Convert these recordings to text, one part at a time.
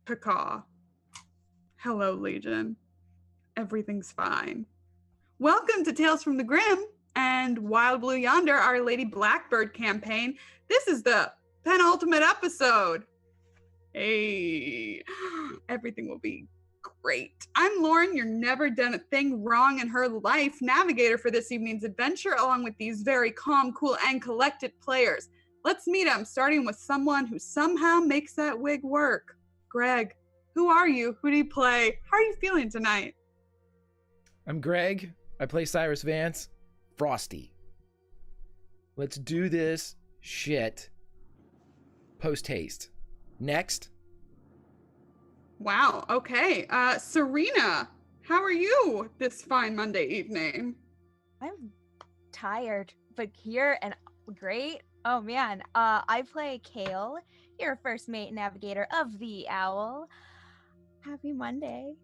Cacaw. Hello, Legion. Everything's fine. Welcome to Tales from the Grim and Wild Blue Yonder, our Lady Blackbird campaign. This is the penultimate episode. Hey, everything will be great. I'm Lauren, your never done a thing wrong in her life navigator for this evening's adventure, along with these very calm, cool, and collected players. Let's meet them, starting with someone who somehow makes that wig work. Greg, who are you? Who do you play? How are you feeling tonight? I'm Greg. I play Cyrus Vance. Frosty. Let's do this shit post haste. Next. Wow, okay. Serena, how are you this fine Monday evening? I'm tired, but here and great. Oh man, I play Kale, your first mate navigator of the Owl. Happy Monday.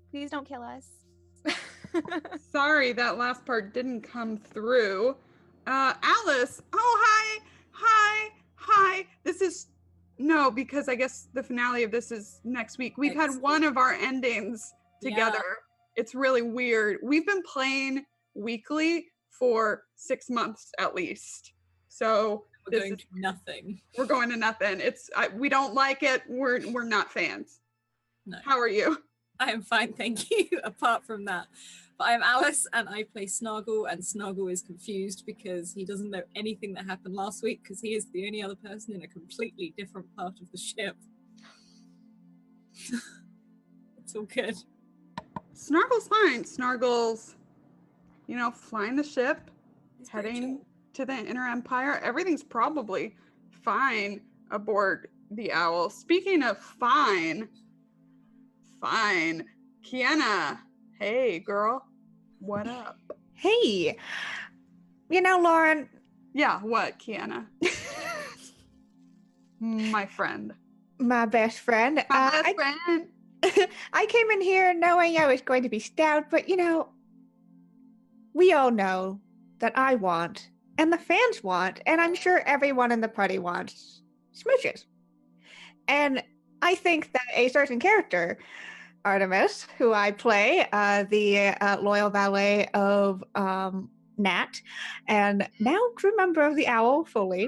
Please don't kill us. Sorry, that last part didn't come through. Alice, oh, hi. This is, no, because I guess the finale of this is next week. We've had one of our endings together. Yeah. It's really weird. We've been playing weekly for 6 months at least. So we're going to nothing. We're going to nothing. We don't like it. We're not fans. No. How are you? I am fine, thank you. Apart from that, but I'm Alice and I play Snargle, and Snargle is confused because he doesn't know anything that happened last week because he is the only other person in a completely different part of the ship. It's all good. Snargle's fine. Snargle's, flying the ship, heading to the Inner Empire. Everything's probably fine aboard the Owl. Speaking of fine, Kiana, hey girl, what up? Hey, Lauren. Yeah, what, Kiana? My friend. My best friend. My best friend. I came in here knowing I was going to be stout, but we all know that I want, and the fans want, and I'm sure everyone in the party wants smooches. And I think that a certain character, Artemis, who I play, the loyal valet of Nat, and now crew member of the Owl fully.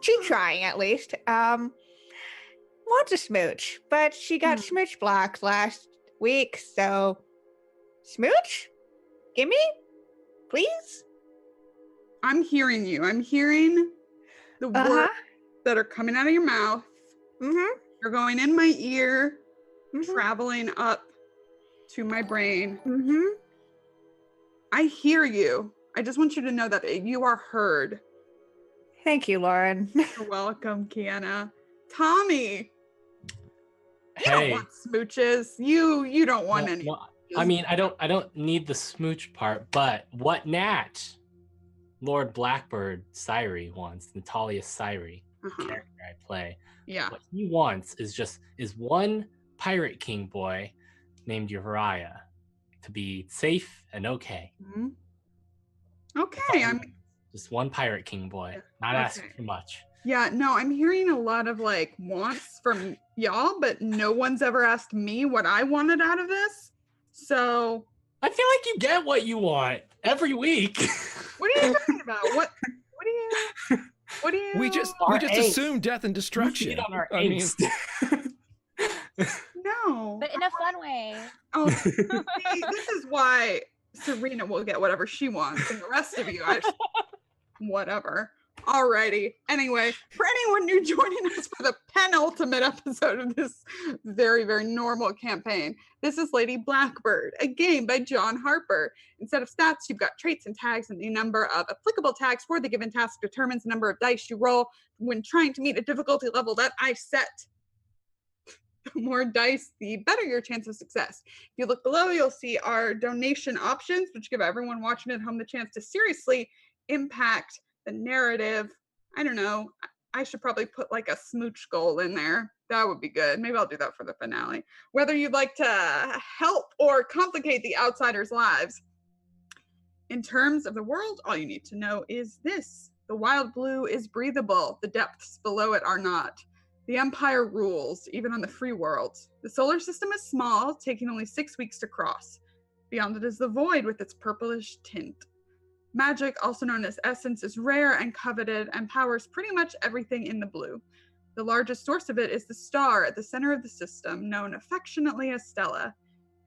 She's trying at least. Wants a smooch, but she got smooch blocked last week, so smooch? Gimme? Please? I'm hearing you. I'm hearing the words that are coming out of your mouth. Mm-hmm. You're going in my ear, traveling up to my brain. Mm-hmm. I hear you. I just want you to know that you are heard. Thank you, Lauren. You're welcome, Kiana. Tommy. You Hey. don't want smooches. You don't want any. Well, I mean, I don't need the smooch part, but what Nat, Lord Blackbird Syrie wants, Natalia Syrie, character I play. Yeah. What he wants is one pirate king boy named Uriah to be safe and okay. Mm-hmm. Okay, just one pirate king boy, not asking for much. Yeah, no, I'm hearing a lot of wants from y'all, but no one's ever asked me what I wanted out of this. So I feel like you get what you want every week. What are you talking about? What do you We just assume death and destruction. We feed on our I mean, No. But in a fun way. Oh, see, this is why Serena will get whatever she wants, and the rest of you, whatever. Alrighty. Anyway, for anyone new joining us for the penultimate episode of this very, very normal campaign, this is Lady Blackbird, a game by John Harper. Instead of stats, you've got traits and tags, and the number of applicable tags for the given task determines the number of dice you roll when trying to meet a difficulty level that I set. The more dice, the better your chance of success. If you look below, you'll see our donation options, which give everyone watching at home the chance to seriously impact the narrative. I don't know. I should probably put a smooch goal in there. That would be good. Maybe I'll do that for the finale. Whether you'd like to help or complicate the outsiders' lives. In terms of the world, all you need to know is this. The wild blue is breathable. The depths below it are not. The Empire rules, even on the free world. The solar system is small, taking only 6 weeks to cross. Beyond it is the void with its purplish tint. Magic, also known as essence, is rare and coveted and powers pretty much everything in the blue. The largest source of it is the star at the center of the system, known affectionately as Stella.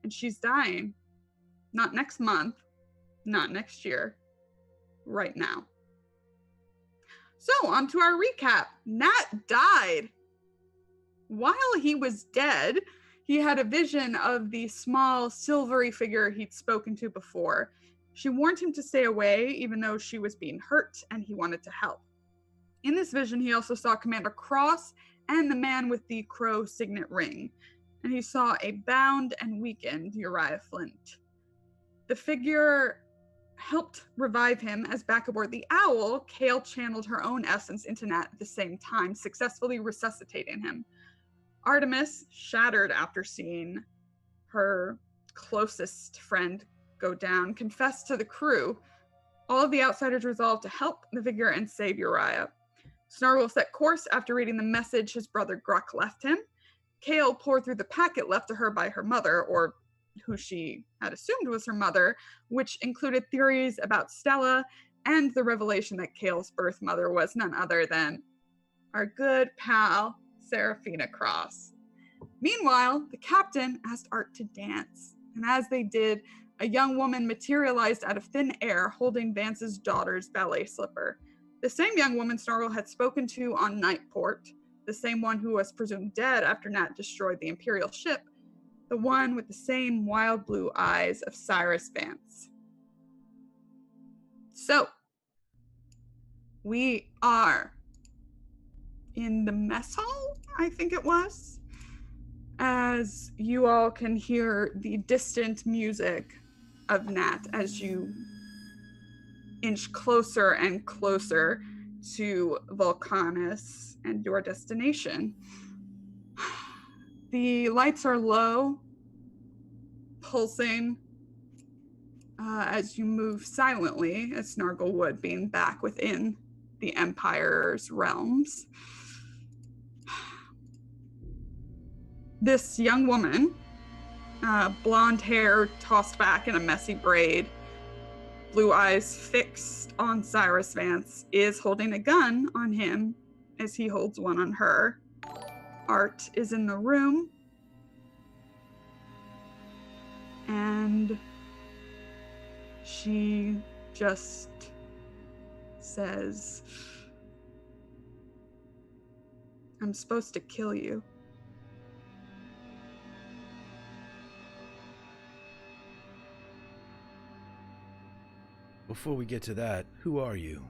And she's dying. Not next month, not next year, right now. So, on to our recap. Nat died. While he was dead, he had a vision of the small, silvery figure he'd spoken to before. She warned him to stay away, even though she was being hurt and he wanted to help. In this vision, he also saw Commander Cross and the man with the crow signet ring, and he saw a bound and weakened Uriah Flint. The figure helped revive him as back aboard the Owl, Kale channeled her own essence into Nat at the same time, successfully resuscitating him. Artemis, shattered after seeing her closest friend go down, confessed to the crew. All of the outsiders resolved to help the figure and save Uriah. Snargle set course after reading the message his brother Gruck left him. Kale poured through the packet left to her by her mother, or who she had assumed was her mother, which included theories about Stella and the revelation that Kale's birth mother was none other than our good pal, Seraphina Cross. Meanwhile, the captain asked Art to dance, and as they did, a young woman materialized out of thin air holding Vance's daughter's ballet slipper. The same young woman Snargle had spoken to on Nightport, the same one who was presumed dead after Nat destroyed the Imperial ship, the one with the same wild blue eyes of Cyrus Vance. So, we are in the mess hall, I think it was, as you all can hear the distant music of Nat as you inch closer and closer to Vulcanus and your destination. The lights are low, pulsing as you move silently, as Snargle would, being back within the Empire's realms. This young woman, blonde hair tossed back in a messy braid, blue eyes fixed on Cyrus Vance, is holding a gun on him as he holds one on her. Art is in the room, and she just says, "I'm supposed to kill you." Before we get to that, who are you?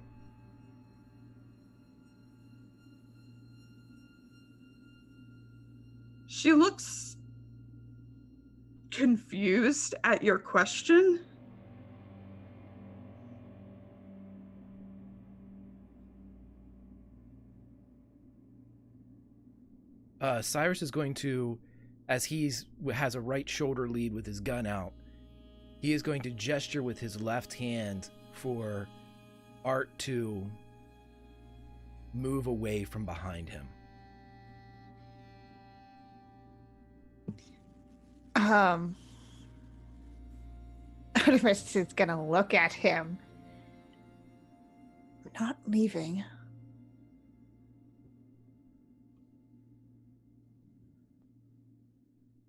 She looks confused at your question. Cyrus is going to, as has a right shoulder lead with his gun out, he is going to gesture with his left hand for Art to move away from behind him. Artemis is gonna look at him. We're not leaving.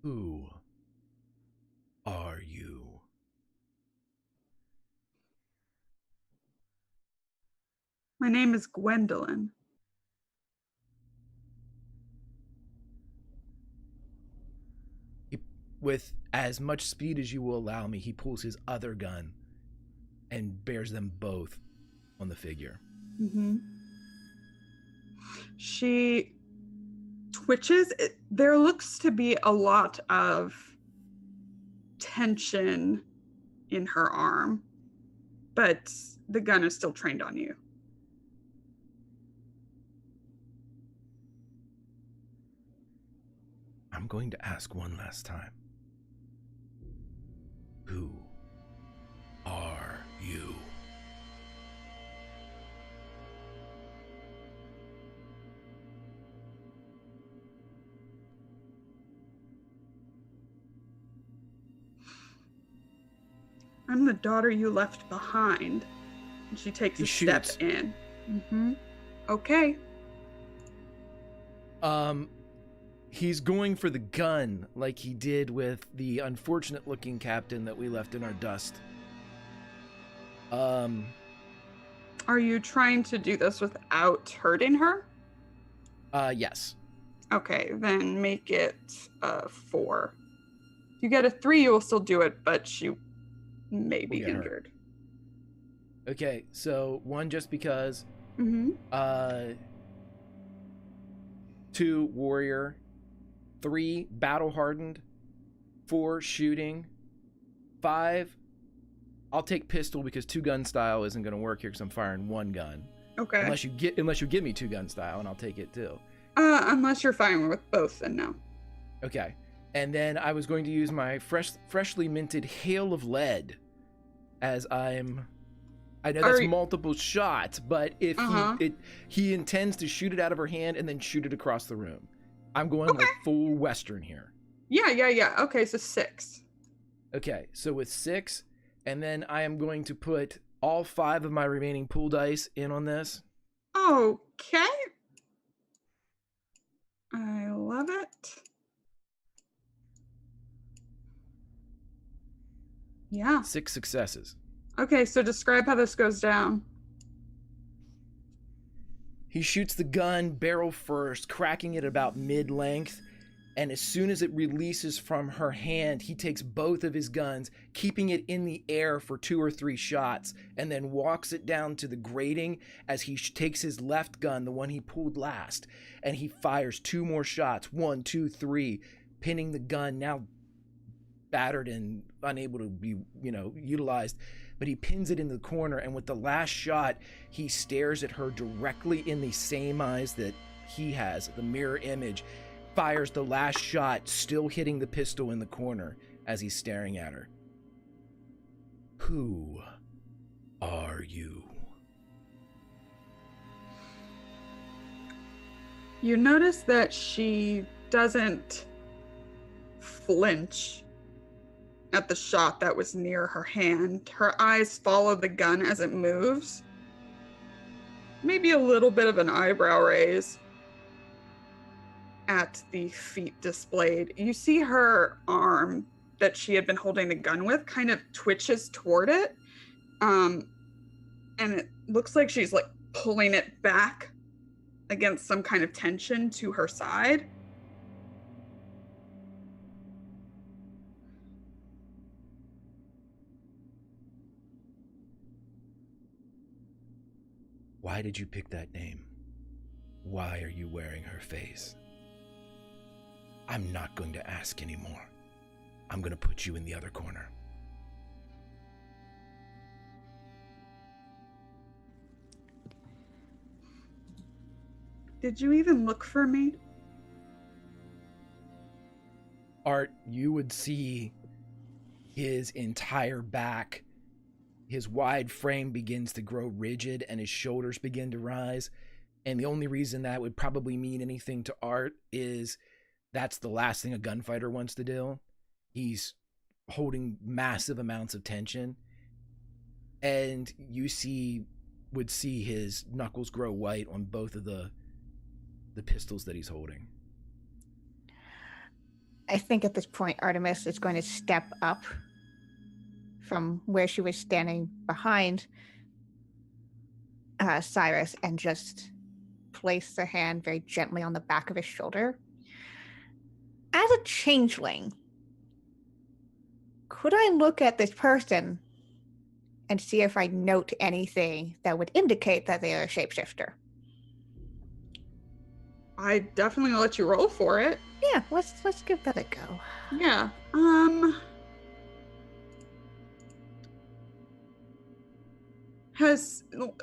Who are you? My name is Gwendolyn. With as much speed as you will allow me, he pulls his other gun and bears them both on the figure. Mm-hmm. She twitches. There looks to be a lot of tension in her arm, but the gun is still trained on you. I'm going to ask one last time. Who are you? I'm the daughter you left behind. And she takes He a step shoots. in. Okay. He's going for the gun like he did with the unfortunate looking captain that we left in our dust. Are you trying to do this without hurting her? Yes. Okay, then make it 4. If you get a 3, you will still do it, but she may be We'll get injured. Okay, so 1 just because. 2 warrior. 3 battle hardened. 4 shooting. 5 I'll take pistol because 2-gun style isn't going to work here because I'm firing 1 gun. Okay. Unless you give me 2-gun style, and I'll take it too. Unless you're fine with both, then no. Okay. And then I was going to use my freshly minted Hail of Lead as I know that's multiple shots, but if he intends to shoot it out of her hand and then shoot it across the room. I'm going like full Western here. Yeah. Okay, so 6. Okay, so with 6, and then I am going to put all 5 of my remaining pool dice in on this. Okay. I love it. Yeah. 6 successes. Okay, so describe how this goes down. He shoots the gun barrel first, cracking it about mid-length, and as soon as it releases from her hand, he takes both of his guns, keeping it in the air for 2 or 3 shots, and then walks it down to the grating as he takes his left gun, the one he pulled last, and he fires 2 more shots, 1, 2, 3, pinning the gun, now battered and unable to be, utilized. But he pins it in the corner, and with the last shot, he stares at her directly in the same eyes that he has, the mirror image, fires the last shot, still hitting the pistol in the corner as he's staring at her. Who are you? You notice that she doesn't flinch at the shot that was near her hand. Her eyes follow the gun as it moves. Maybe a little bit of an eyebrow raise at the feat displayed. You see her arm that she had been holding the gun with kind of twitches toward it. And it looks like she's like pulling it back against some kind of tension to her side. Why did you pick that name? Why are you wearing her face? I'm not going to ask anymore. I'm going to put you in the other corner. Did you even look for me? Art, you would see his entire back, his wide frame begins to grow rigid and his shoulders begin to rise. And the only reason that would probably mean anything to Art is that's the last thing a gunfighter wants to do. He's holding massive amounts of tension. And you would see his knuckles grow white on both of the pistols that he's holding. I think at this point, Artemis is going to step up from where she was standing behind Cyrus and just place her hand very gently on the back of his shoulder. As a changeling, could I look at this person and see if I note anything that would indicate that they are a shapeshifter? I definitely let you roll for it. Yeah, let's give that a go. Yeah.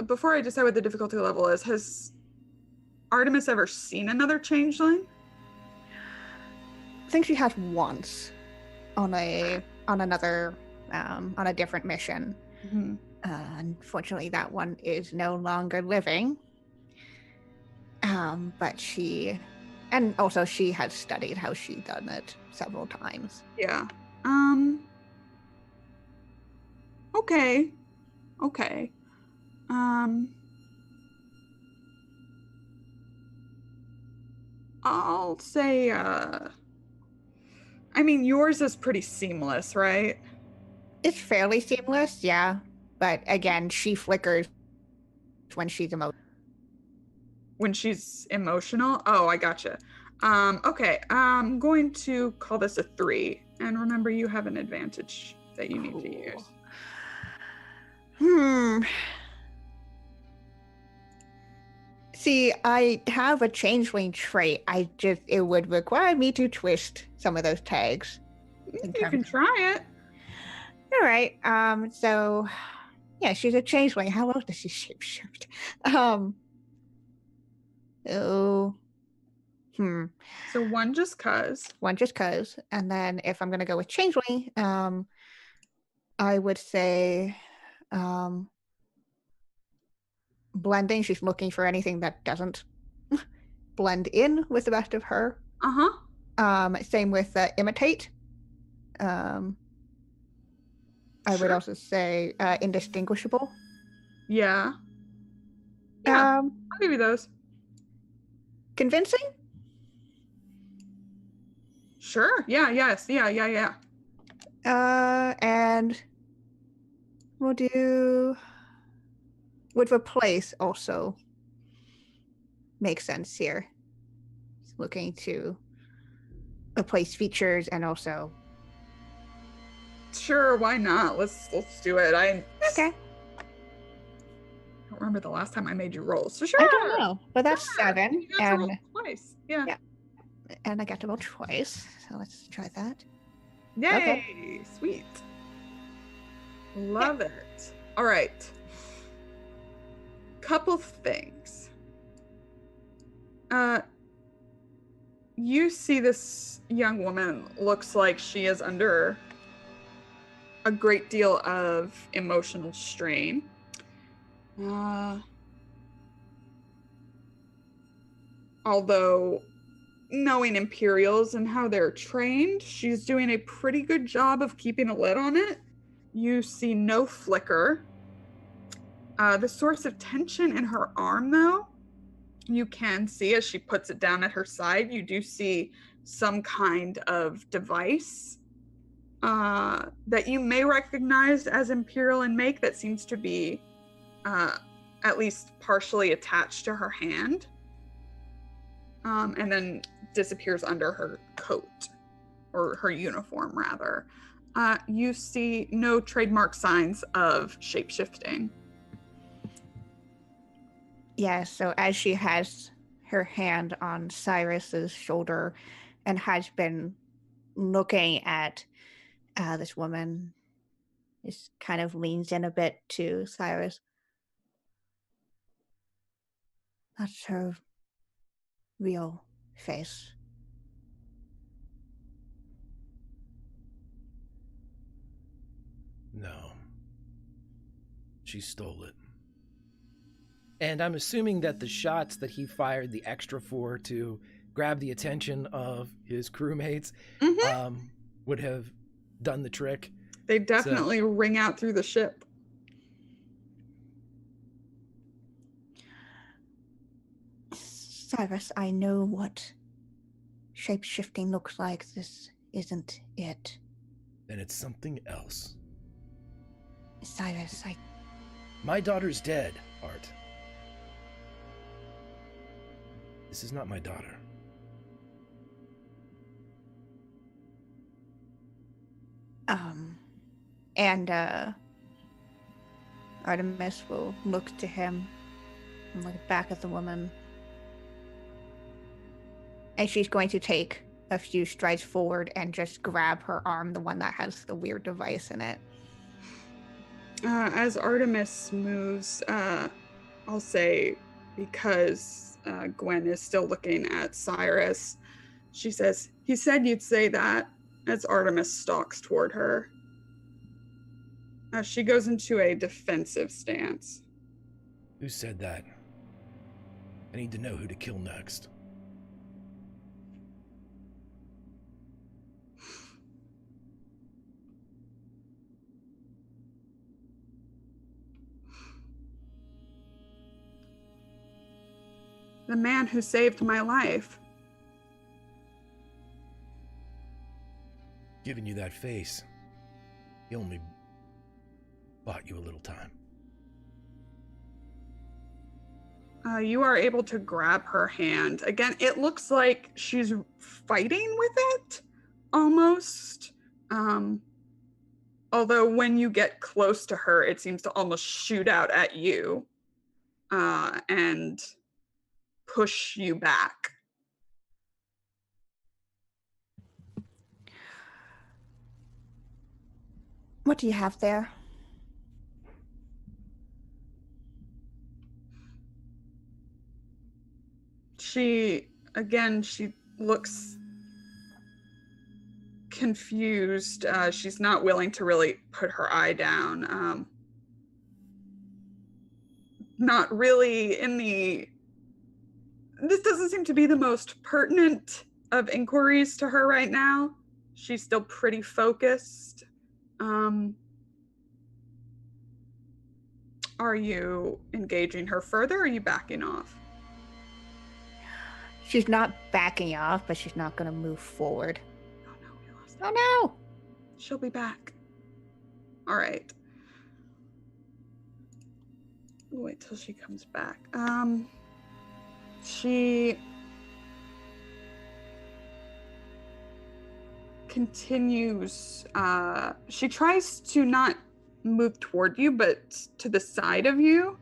Before I decide what the difficulty level is, has Artemis ever seen another changeling? I think she has once on a different mission. Mm-hmm. Unfortunately, that one is no longer living. But she has studied how she done it several times. Yeah. Okay. Okay. I'll say, I mean, yours is pretty seamless, right? It's fairly seamless, yeah. But again, she flickers when she's emotional. When she's emotional? Oh, I gotcha. Okay, I'm going to call this a 3. And remember, you have an advantage that you need to use. See, I have a changeling trait. It would require me to twist some of those tags. You can try it. All right. So, yeah, she's a changeling. How else does she shapeshift? Oh. So one just cuz. One just cuz. And then if I'm going to go with changeling, I would say blending. She's looking for anything that doesn't blend in with the rest of her. Same with imitate. I would also say indistinguishable. Yeah. I'll give you those. Convincing? Sure. Yeah. And we'll do would replace also make sense here. Looking to replace features and also. Sure, why not? Let's do it. Okay. I don't remember the last time I made you roll, so sure. I don't know, but that's 7. You got to roll twice. Yeah. And I got to roll twice, so let's try that. Yay! Okay. Sweet. Love it. All right. Couple things. You see this young woman looks like she is under a great deal of emotional strain. Although knowing Imperials and how they're trained, she's doing a pretty good job of keeping a lid on it. You see no flicker. The source of tension in her arm, though, you can see as she puts it down at her side, you do see some kind of device that you may recognize as Imperial in make that seems to be at least partially attached to her hand. And then disappears under her coat, or her uniform, rather. You see no trademark signs of shapeshifting. Yeah, so as she has her hand on Cyrus's shoulder and has been looking at this woman, just kind of leans in a bit to Cyrus. That's her real face. No. She stole it. And I'm assuming that the shots that he fired the extra for to grab the attention of his crewmates would have done the trick. They definitely ring out through the ship. Cyrus, I know what shape-shifting looks like. This isn't it. Then it's something else. Cyrus, My daughter's dead, Art. This is not my daughter. And Artemis will look to him and look back at the woman. And she's going to take a few strides forward and just grab her arm, the one that has the weird device in it. As Artemis moves, I'll say, because Gwen is still looking at Cyrus, she says, "He said you'd say that," as Artemis stalks toward her. She goes into a defensive stance. Who said that? I need to know who to kill next. The man who saved my life. Giving you that face, he only bought you a little time. You are able to grab her hand. Again, it looks like she's fighting with it, almost. Although when you get close to her, it seems to almost shoot out at you and push you back. What do you have there? She looks confused. She's not willing to really put her eye down. Not really this doesn't seem to be the most pertinent of inquiries to her right now. She's still pretty focused. Are you engaging her further, or are you backing off? She's not backing off, but she's not going to move forward. Oh no, we lost her. Oh no! She'll be back. All right. We'll wait till she comes back. She continues. She tries to not move toward you, but to the side of you,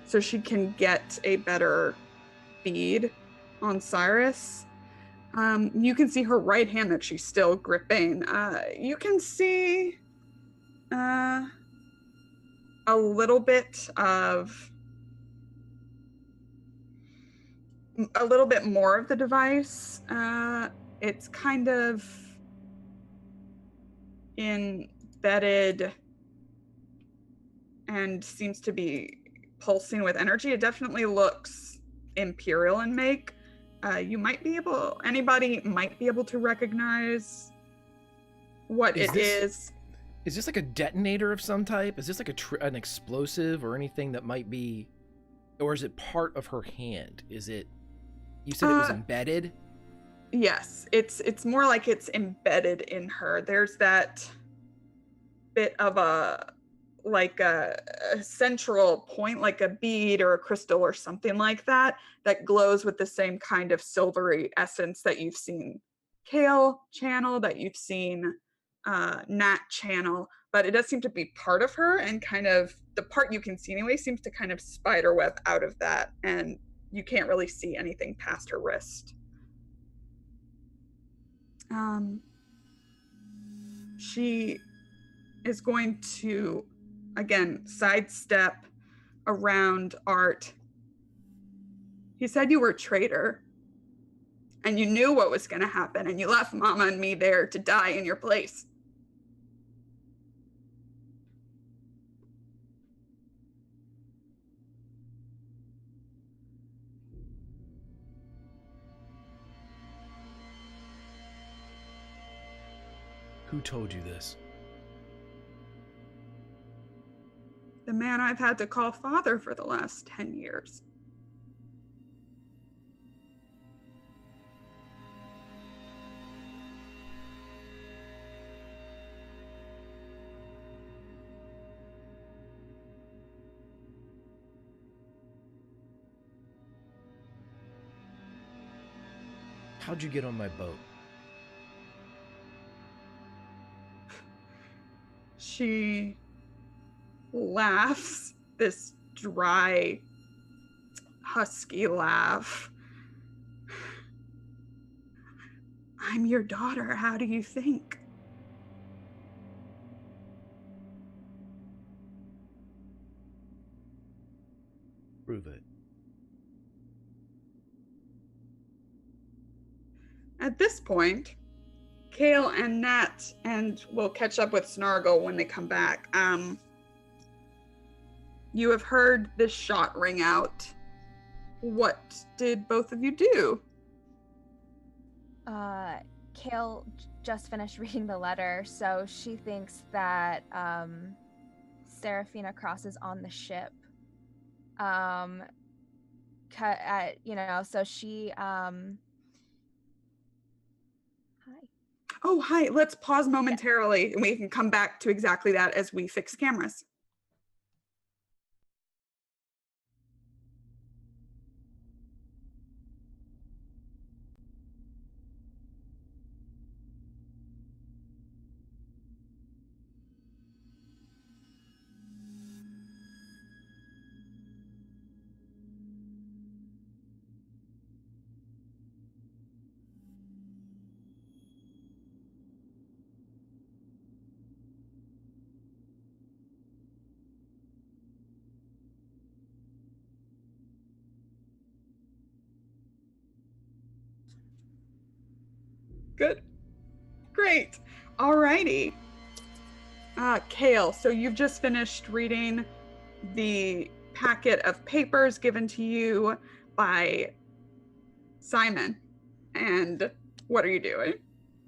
so she can get a better bead on Cyrus. You can see her right hand that she's still gripping. You can see a little bit more of the device. It's kind of embedded and seems to be pulsing with energy. It definitely looks imperial in make. Anybody might be able to recognize what it is. Is this like a detonator of some type? Is this like an explosive or anything that might be, or is it part of her hand? You said it was embedded? Yes, it's more like it's embedded in her. There's that bit of a central point, like a bead or a crystal or something like that glows with the same kind of silvery essence that you've seen Kale channel, that you've seen Nat channel, but it does seem to be part of her, and kind of the part you can see anyway seems to kind of spiderweb out of that, and you can't really see anything past her wrist. She is going to, again, sidestep around Art. He said you were a traitor, and you knew what was going to happen, and you left Mama and me there to die in your place. Who told you this? The man I've had to call father for the last 10 years. How'd you get on my boat? She laughs, this dry, husky laugh. I'm your daughter, how do you think? Prove it. At this point, Kale and Nat, and we'll catch up with Snargle when they come back. You have heard this shot ring out. What did both of you do? Kale just finished reading the letter, so she thinks that Seraphina Cross is on the ship. So she hi. Oh, hi. Let's pause momentarily and we can come back to exactly that as we fix cameras. Good. Great. Alrighty. Kale, so you've just finished reading the packet of papers given to you by Simon. And what are you doing?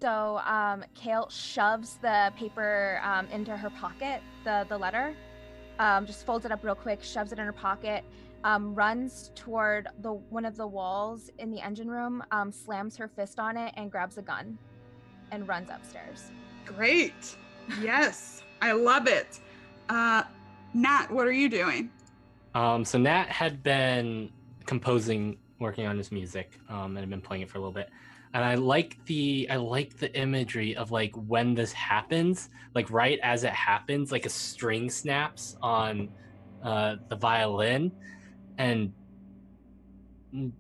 So Kale shoves the paper into her pocket, the letter, just folds it up real quick, shoves it in her pocket, runs toward one of the walls in the engine room, slams her fist on it, and grabs a gun and runs upstairs. Great. Yes, I love it. Nat, what are you doing? So Nat had been composing, working on his music, and had been playing it for a little bit. And I like the imagery of like when this happens, like right as it happens, like a string snaps on the violin, and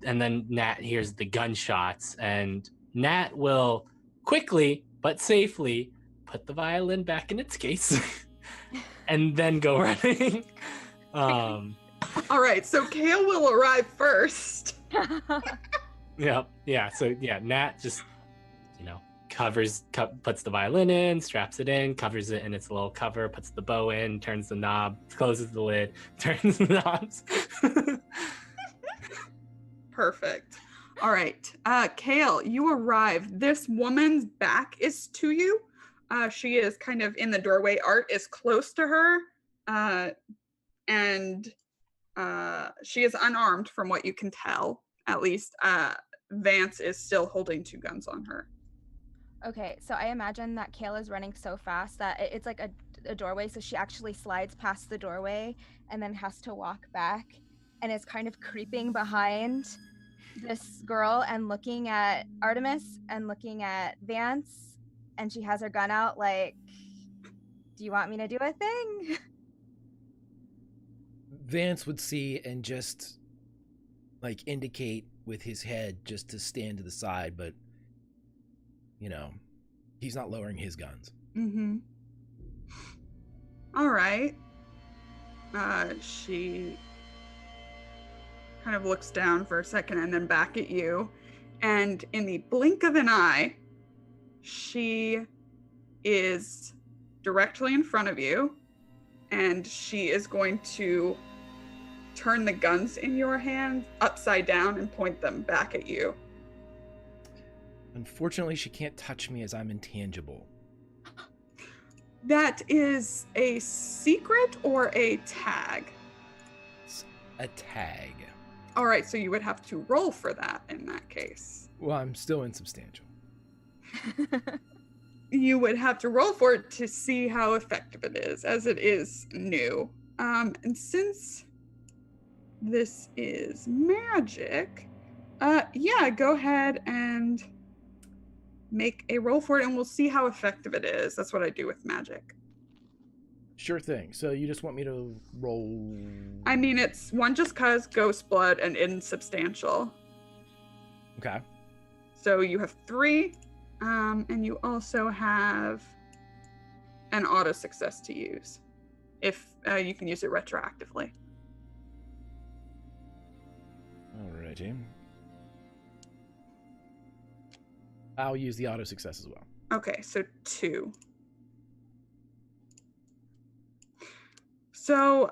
then Nat hears the gunshots, and Nat will quickly but safely put the violin back in its case, and then go running. All right, so Kale will arrive first. Yeah. So Nat just, puts the violin in, straps it in, covers it in its little cover, puts the bow in, turns the knob, closes the lid, turns the knobs. Perfect. All right, Kale, you arrive. This woman's back is to you. She is kind of in the doorway. Art is close to her, and she is unarmed from what you can tell, at least. Vance is still holding two guns on her. Okay, so I imagine that Kale is running so fast that it's like a doorway, so she actually slides past the doorway and then has to walk back and is kind of creeping behind this girl and looking at Artemis and looking at Vance, and she has her gun out like, do you want me to do a thing? Vance would see and just like indicate with his head just to stand to the side, but he's not lowering his guns. Mm-hmm. All right. She kind of looks down for a second and then back at you. And in the blink of an eye, she is directly in front of you. And she is going to turn the guns in your hand upside down and point them back at you. Unfortunately, she can't touch me as I'm intangible. That is a secret or a tag? It's a tag. All right, so you would have to roll for that in that case. Well, I'm still insubstantial. You would have to roll for it to see how effective it is, as it is new. And since this is magic, go ahead and make a roll for it, and we'll see how effective it is. That's what I do with magic. Sure thing. So you just want me to roll? I mean, it's one just cause, ghost blood, and insubstantial. Okay. So you have 3, and you also have an auto success to use, if you can use it retroactively. Alrighty. I'll use the auto success as well. Okay, so 2. So,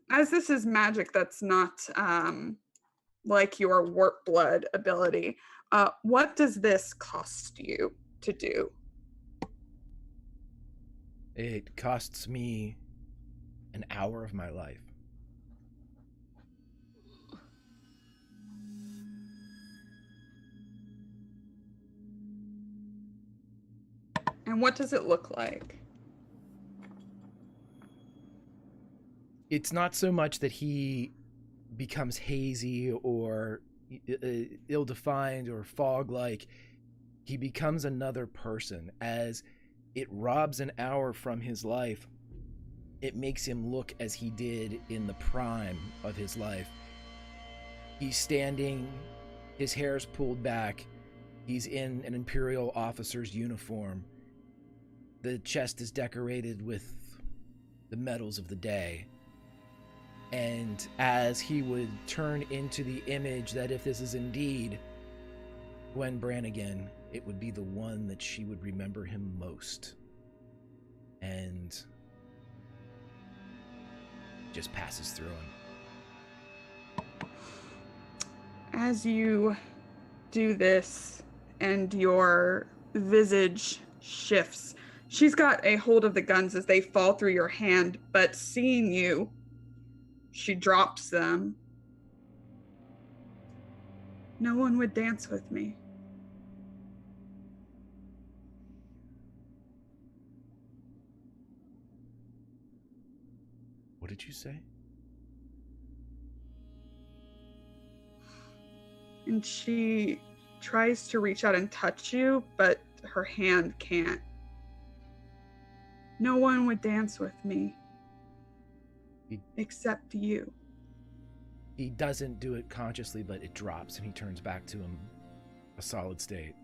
as this is magic that's not like your warp blood ability, what does this cost you to do? It costs me an hour of my life. And what does it look like? It's not so much that he becomes hazy or ill-defined or fog-like. He becomes another person. As it robs an hour from his life, it makes him look as he did in the prime of his life. He's standing, his hair's pulled back, he's in an Imperial officer's uniform. The chest is decorated with the medals of the day. And as he would turn into the image that if this is indeed Gwen Brannigan, it would be the one that she would remember him most. And just passes through him. As you do this and your visage shifts, she's got a hold of the guns as they fall through your hand, but seeing you, she drops them. No one would dance with me. What did you say? And she tries to reach out and touch you, but her hand can't. No one would dance with me. Except you. He doesn't do it consciously, but it drops and he turns back to him a solid state.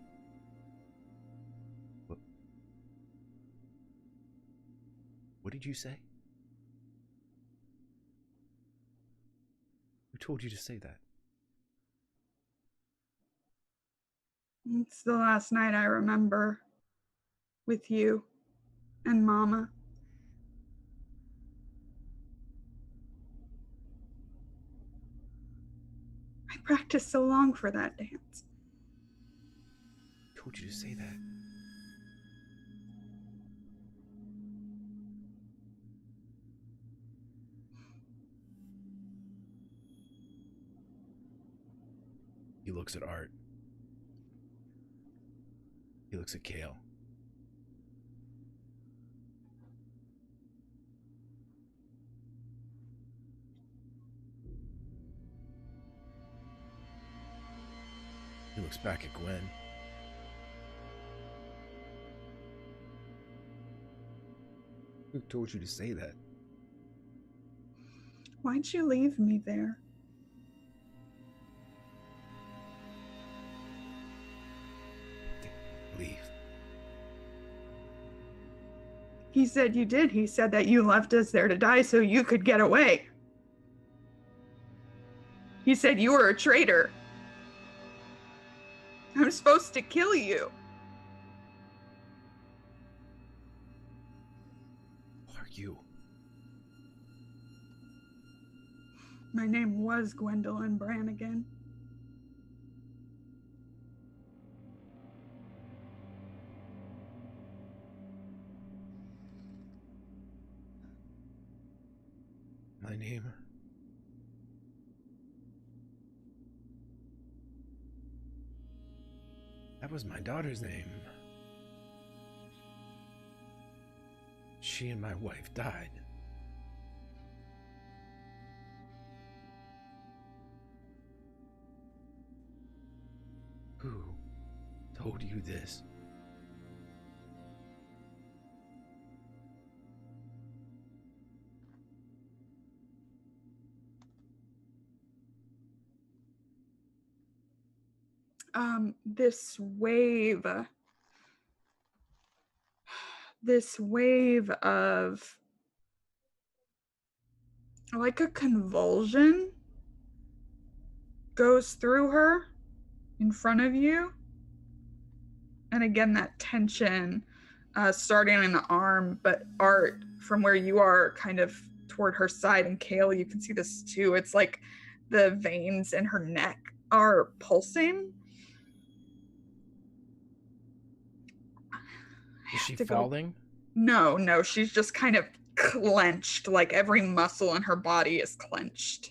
What did you say? Who told you to say that? It's the last night I remember with you and Mama. I practiced so long for that dance. Who told you to say that? He looks at Art. He looks at Kale. He looks back at Gwen. Who told you to say that? Why'd you leave me there? Leave. He said you did. He said that you left us there to die so you could get away. He said you were a traitor. I'm supposed to kill you. Who are you? My name was Gwendolyn Brannigan. My name? That was my daughter's name. She and my wife died. Who told you this? This wave of like a convulsion goes through her in front of you. And again, that tension starting in the arm, but Art, from where you are kind of toward her side, and Kale, you can see this too. It's like the veins in her neck are pulsing. Is she falling? No, she's just kind of clenched, like every muscle in her body is clenched.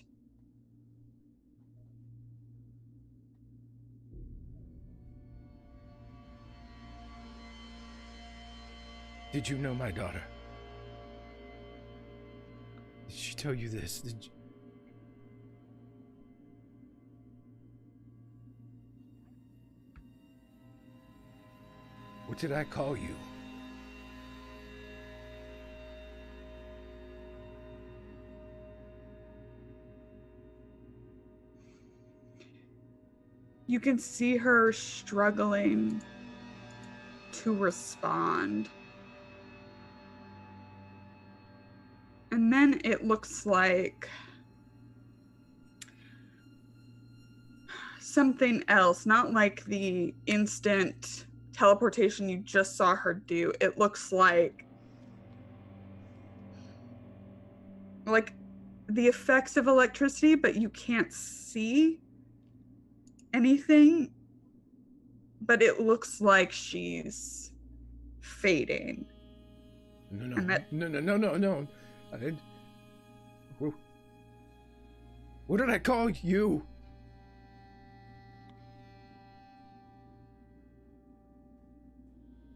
Did you know my daughter? Did she tell you this? Did you... What did I call you? You can see her struggling to respond. And then it looks like something else, not like the instant teleportation you just saw her do. It looks like the effects of electricity, but you can't see anything. But it looks like she's fading. No. What did I call you?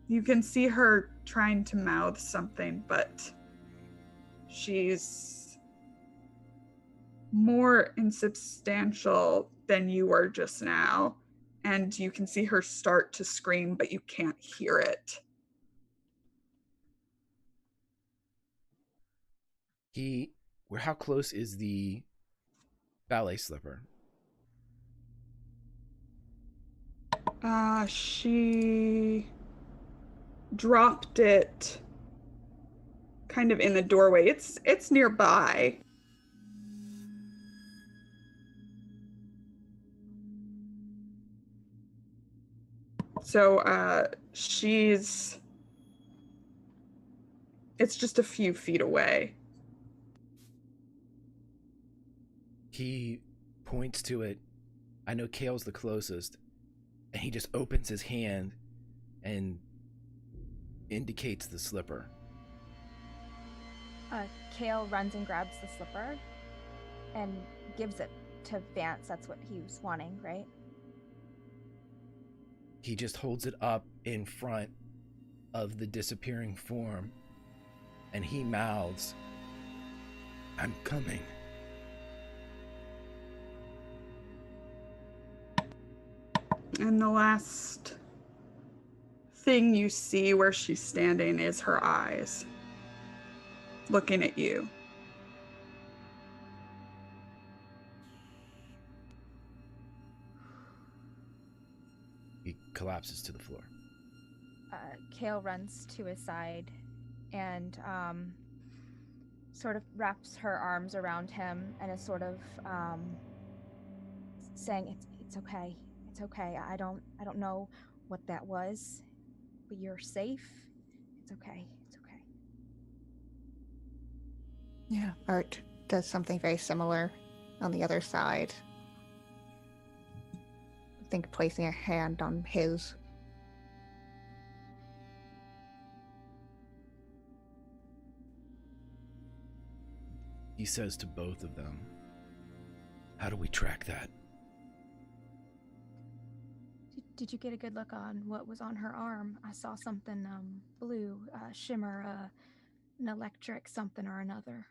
You can see her trying to mouth something, but she's more insubstantial than you were just now. And you can see her start to scream, but you can't hear it. How close is the ballet slipper? She dropped it kind of in the doorway. It's nearby. So it's just a few feet away. He points to it. I know Kale's the closest. And he just opens his hand and indicates the slipper. Kale runs and grabs the slipper and gives it to Vance. That's what he was wanting, right? He just holds it up in front of the disappearing form, and he mouths, "I'm coming." And the last thing you see where she's standing is her eyes looking at you. He collapses to the floor. Kale runs to his side and sort of wraps her arms around him and is sort of saying, "It's okay. It's okay. I don't know what that was, but you're safe. It's okay. It's okay." Yeah, Art does something very similar on the other side. I think placing a hand on his. He says to both of them, "How do we track that?" Did you get a good look on what was on her arm? I saw something blue, shimmer, an electric something or another.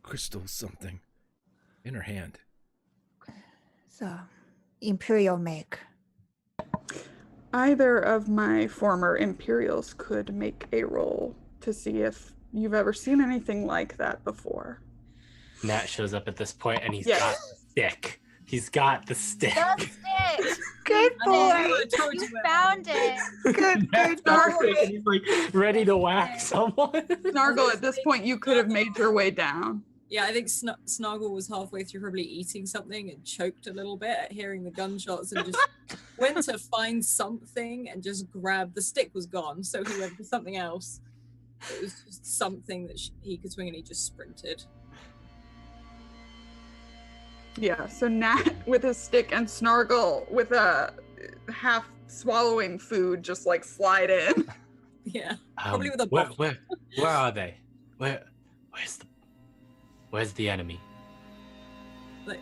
Crystal something in her hand. So, Imperial make. Either of my former Imperials could make a roll to see if you've ever seen anything like that before. Nat shows up at this point and he's Yes. got the stick. He's got the stick. The stick! Good boy! You found it! Good, Nat's good got the boy! stick and he's like ready to whack someone. Snargle, at this point, you could have made your way down. Yeah, I think Snargle was halfway through probably eating something and choked a little bit at hearing the gunshots and just went to find something and just grabbed. The stick was gone, so he went for something else. It was just something that he could swing and he just sprinted. Yeah, so Nat with his stick and Snargle with a half swallowing food just like slide in. Yeah, probably with a where bottle. where are they? Where's the enemy? Like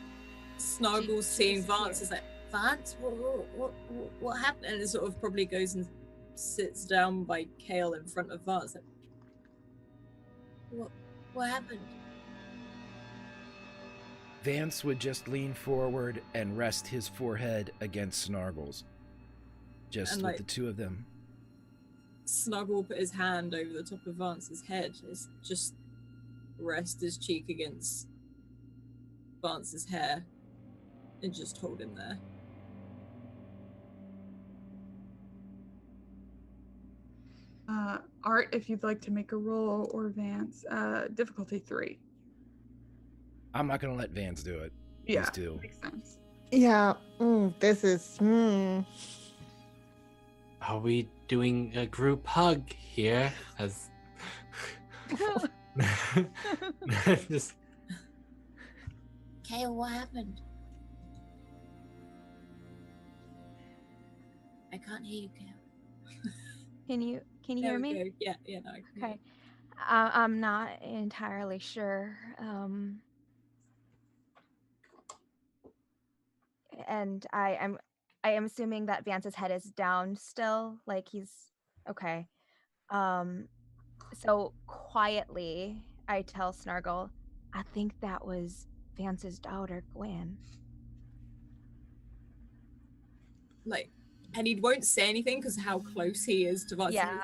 Snargle's seeing Vance is like, "Vance, what happened?" And it sort of probably goes and sits down by Kale in front of Vance. What happened? Vance would just lean forward and rest his forehead against Snargle's. Just And, with like, the two of them. Snuggle will put his hand over the top of Vance's head. It's just rest his cheek against Vance's hair and just hold him there. Art, if you'd like to make a roll, or Vance, difficulty 3. I'm not going to let Vance do it. Yeah, These two. makes sense. Yeah, this is. Are we doing a group hug here? As just Kale, what happened? I can't hear you, Kale. Can you There hear we me? go. Yeah, no, I can hear Okay. I'm not entirely sure. And I am assuming that Vance's head is down still, like he's okay. So quietly, I tell Snargle, I think that was Vance's daughter, Gwen. Like, and he won't say anything because how close he is to Vance. Yeah.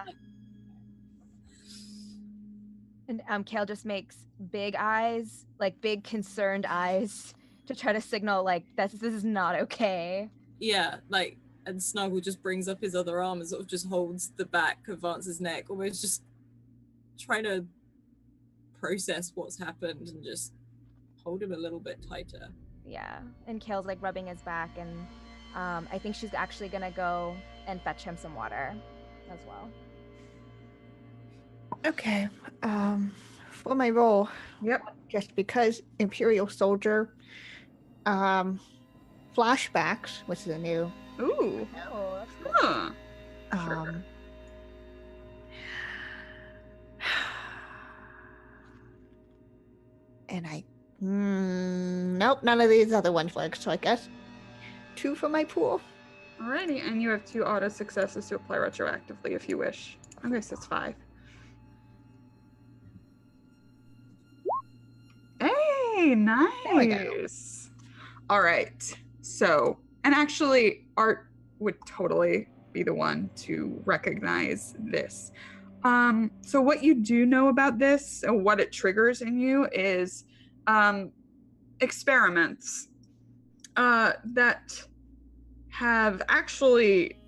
And Kale just makes big eyes, like big concerned eyes, to try to signal like this is not okay. Yeah, like, and Snuggle just brings up his other arm and sort of just holds the back of Vance's neck, almost just trying to process what's happened and just hold him a little bit tighter. Yeah, and Kale's like rubbing his back, and I think she's actually gonna go and fetch him some water as well. Okay. For my role, Yep. just because Imperial Soldier, flashbacks, which is a new. Ooh. Oh, that's cool. Huh. Sure. And nope, none of these other ones work. So I guess 2 for my pool. Alrighty, and you have 2 auto successes to apply retroactively if you wish. Okay, so it's 5. Hey, we go. nice. All right. So, and actually, Art would totally be the one to recognize this. So what you do know about this and what it triggers in you is experiments that have actually,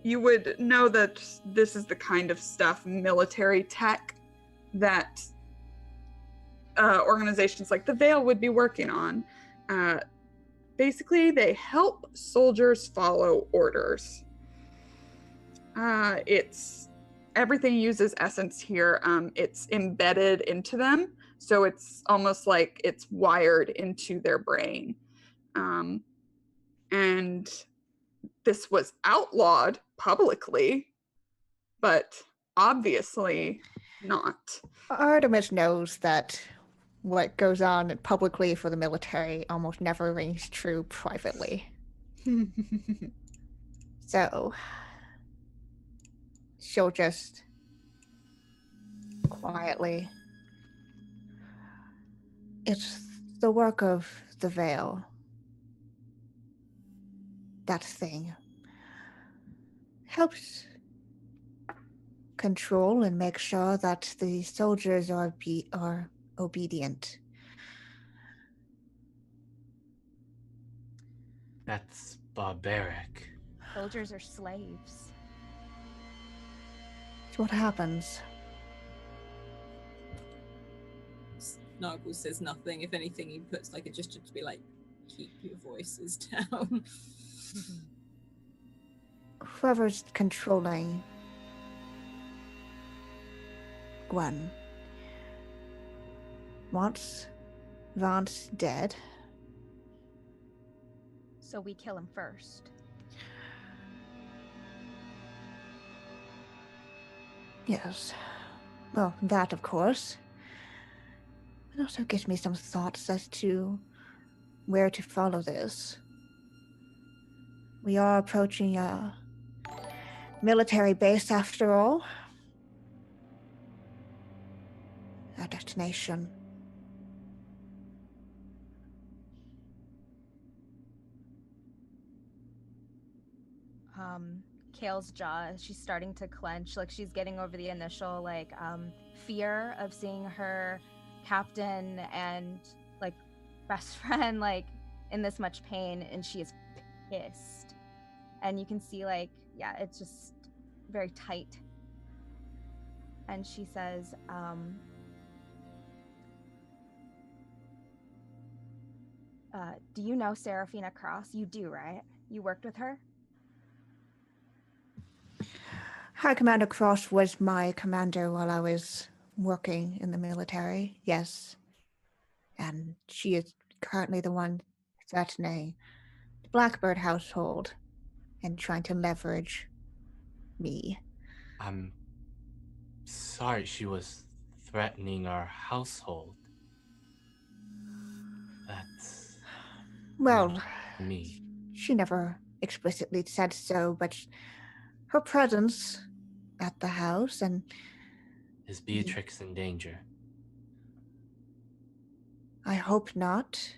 you would know that this is the kind of stuff, military tech, that organizations like the Veil would be working on. Basically, they help soldiers follow orders. It's everything uses essence here. It's embedded into them, so it's almost like it's wired into their brain. And this was outlawed publicly, but obviously not. Artemis knows that what goes on publicly for the military almost never rings true privately. So she'll just quietly. It's the work of the Veil. That thing helps control and make sure that the soldiers are obedient. that's barbaric. Soldiers are slaves. It's what happens. Snuggle says nothing. If anything, he puts like a gesture to be like, keep your voices down. Whoever's controlling Gwen wants Vance dead. So we kill him first. Yes. Well, that of course. It also gives me some thoughts as to where to follow this. We are approaching military base after all. Our destination. Kale's jaw, she's starting to clench, like she's getting over the initial fear of seeing her captain and like best friend like in this much pain, and she is pissed. And you can see it's just very tight. And she says, do you know Serafina Cross? You do, right? You worked with her? High Commander Cross was my commander while I was working in the military, yes. And she is currently the one threatening the Blackbird household and trying to leverage me. I'm sorry she was threatening our household. That's Well, me. she never explicitly said so, but her presence at the house and... Is Beatrix in danger? I hope not,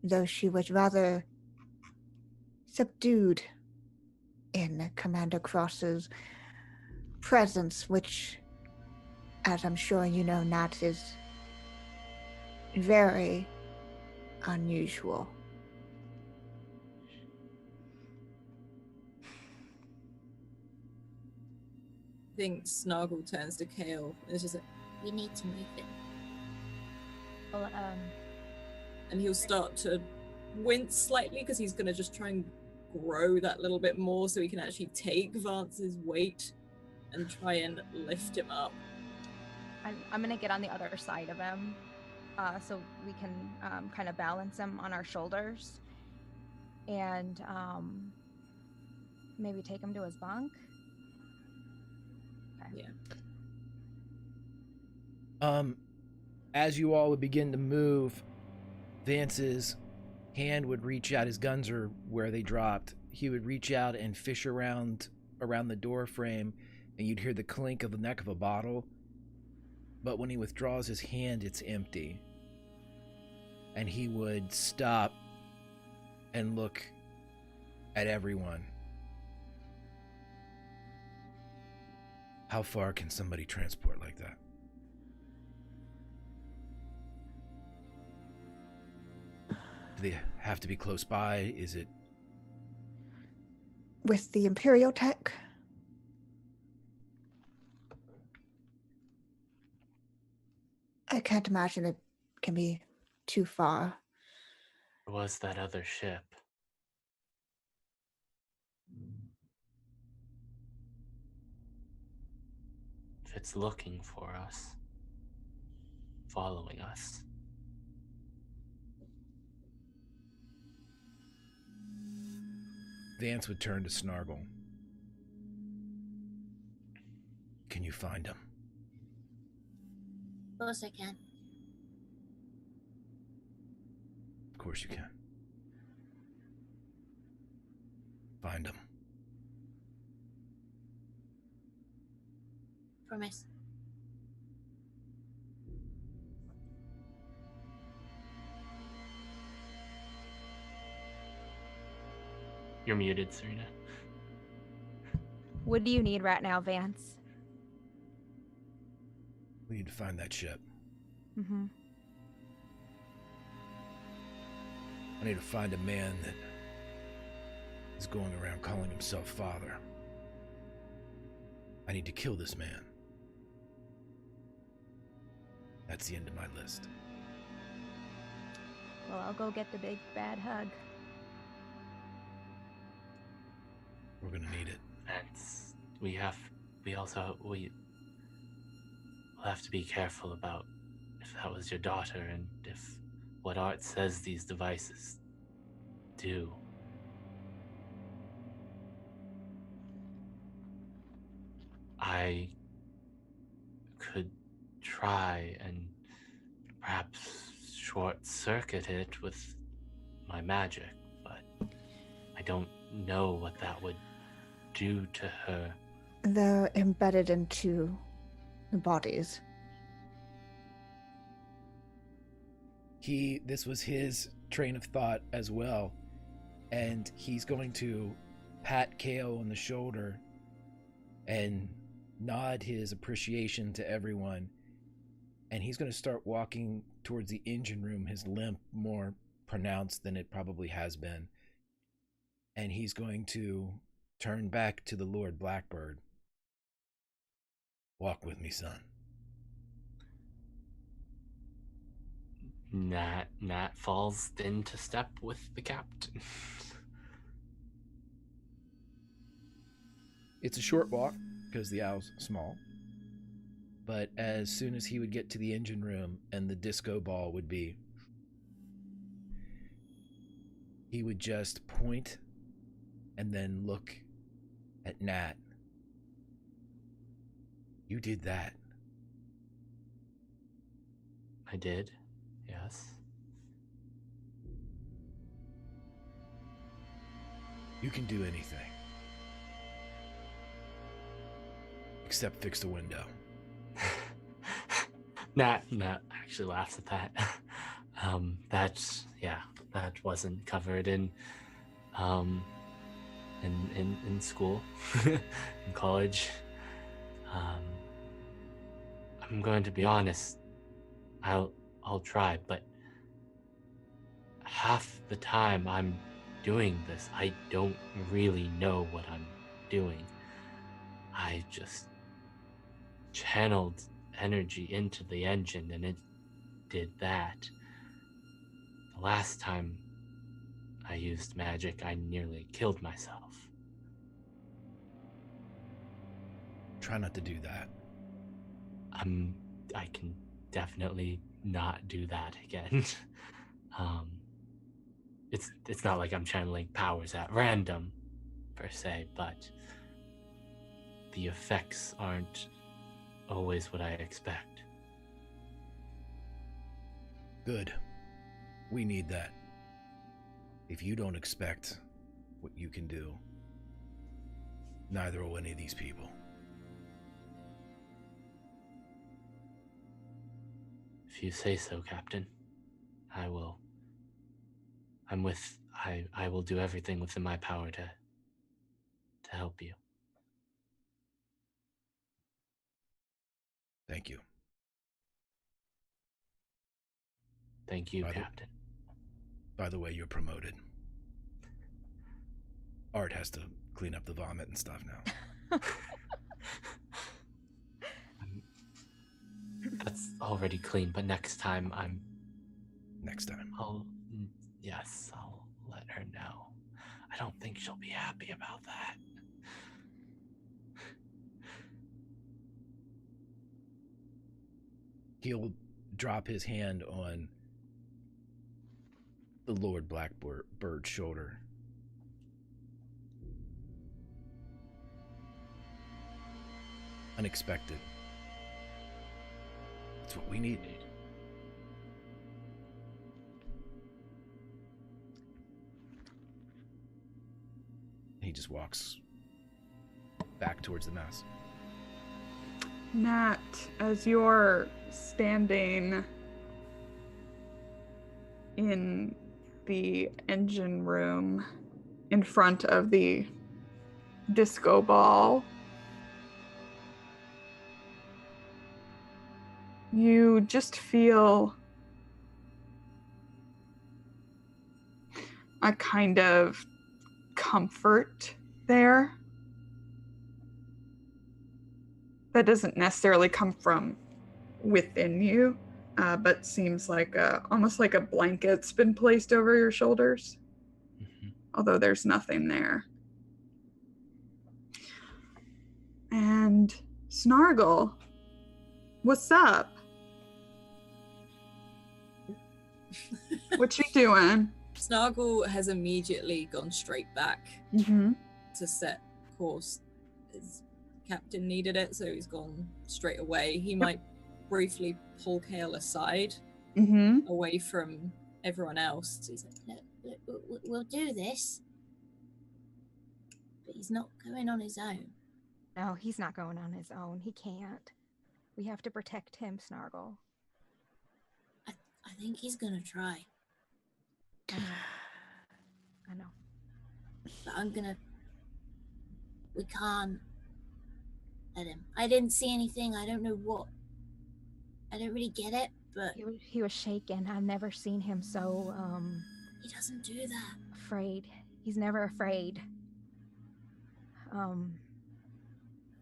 though she was rather subdued in Commander Cross's presence, which, as I'm sure you know, Nat, is very unusual. I think Snargle turns to Kale and is just like, we need to move it. Well, and he'll start to wince slightly because he's going to just try and grow that little bit more so he can actually take Vance's weight and try and lift him up. I'm going to get on the other side of him so we can kind of balance him on our shoulders and maybe take him to his bunk. Okay. Yeah. As you all would begin to move, Vance's hand would reach out. His guns are where they dropped. He would reach out and fish around the door frame, and you'd hear the clink of the neck of a bottle. But when he withdraws his hand, it's empty. And he would stop and look at everyone. How far can somebody transport like that? Do they have to be close by? Is it... With the Imperial tech? I can't imagine it can be too far. Where was that other ship? If it's looking for us, following us. Vance would turn to Snargle. Can you find him? Of course I can. Of course you can. Find him. Promise. You're muted, Serena. What do you need right now, Vance? We need to find that ship. Mm-hmm. I need to find a man that is going around calling himself father. I need to kill this man. That's the end of my list. Well, I'll go get the big bad hug. We're gonna need it. We'll have to be careful about if that was your daughter and if what Art says these devices do. I could try and perhaps short circuit it with my magic, but I don't know what that would do to her? They're embedded into the bodies. This was his train of thought as well, and he's going to pat Kale on the shoulder and nod his appreciation to everyone, and he's going to start walking towards the engine room, his limp more pronounced than it probably has been, and he's going to turn back to the Lord Blackbird. Walk with me, son. Nat falls into step with the captain. It's a short walk because the owl's small, but as soon as he would get to the engine room and the disco ball would be, he would just point and then look at Nat. You did that. I did, yes. You can do anything. Except fix the window. Nat actually laughs at that. That wasn't covered in school, in college. I'm going to be honest. I'll try, but half the time I'm doing this, I don't really know what I'm doing. I just channeled energy into the engine and it did that. The last time I used magic, I nearly killed myself. Try not to do that. I can definitely not do that again. It's not like I'm channeling powers at random, per se, but the effects aren't always what I expect. Good. We need that. If you don't expect what you can do, neither will any of these people. If you say so, Captain, I will. I will do everything within my power to help you. Thank you. Thank you, Captain. By the way, you're promoted. Art has to clean up the vomit and stuff now. That's already clean, but next time I'll let her know. I don't think she'll be happy about that. He'll drop his hand on the Lord Blackbird's shoulder. Unexpected. That's what we need. He just walks back towards the mess. Nat, as you're standing in the engine room in front of the disco ball, you just feel a kind of comfort there that doesn't necessarily come from within you, but seems like almost like a blanket's been placed over your shoulders, although there's nothing there. And Snargle, what's up? What you doing? Snargle has immediately gone straight back Mm-hmm. to set course. His captain needed it, so he's gone straight away. He might briefly pull Kale aside, away from everyone else. He's like, Look, we'll do this. but he's not going on his own. No, he's not going on his own. He can't. We have to protect him, Snargle. I think he's gonna try. I know. But we can't let him. I didn't see anything. I don't know what. I don't really get it, but He was shaken. I've never seen him so, he doesn't do that. afraid. He's never afraid.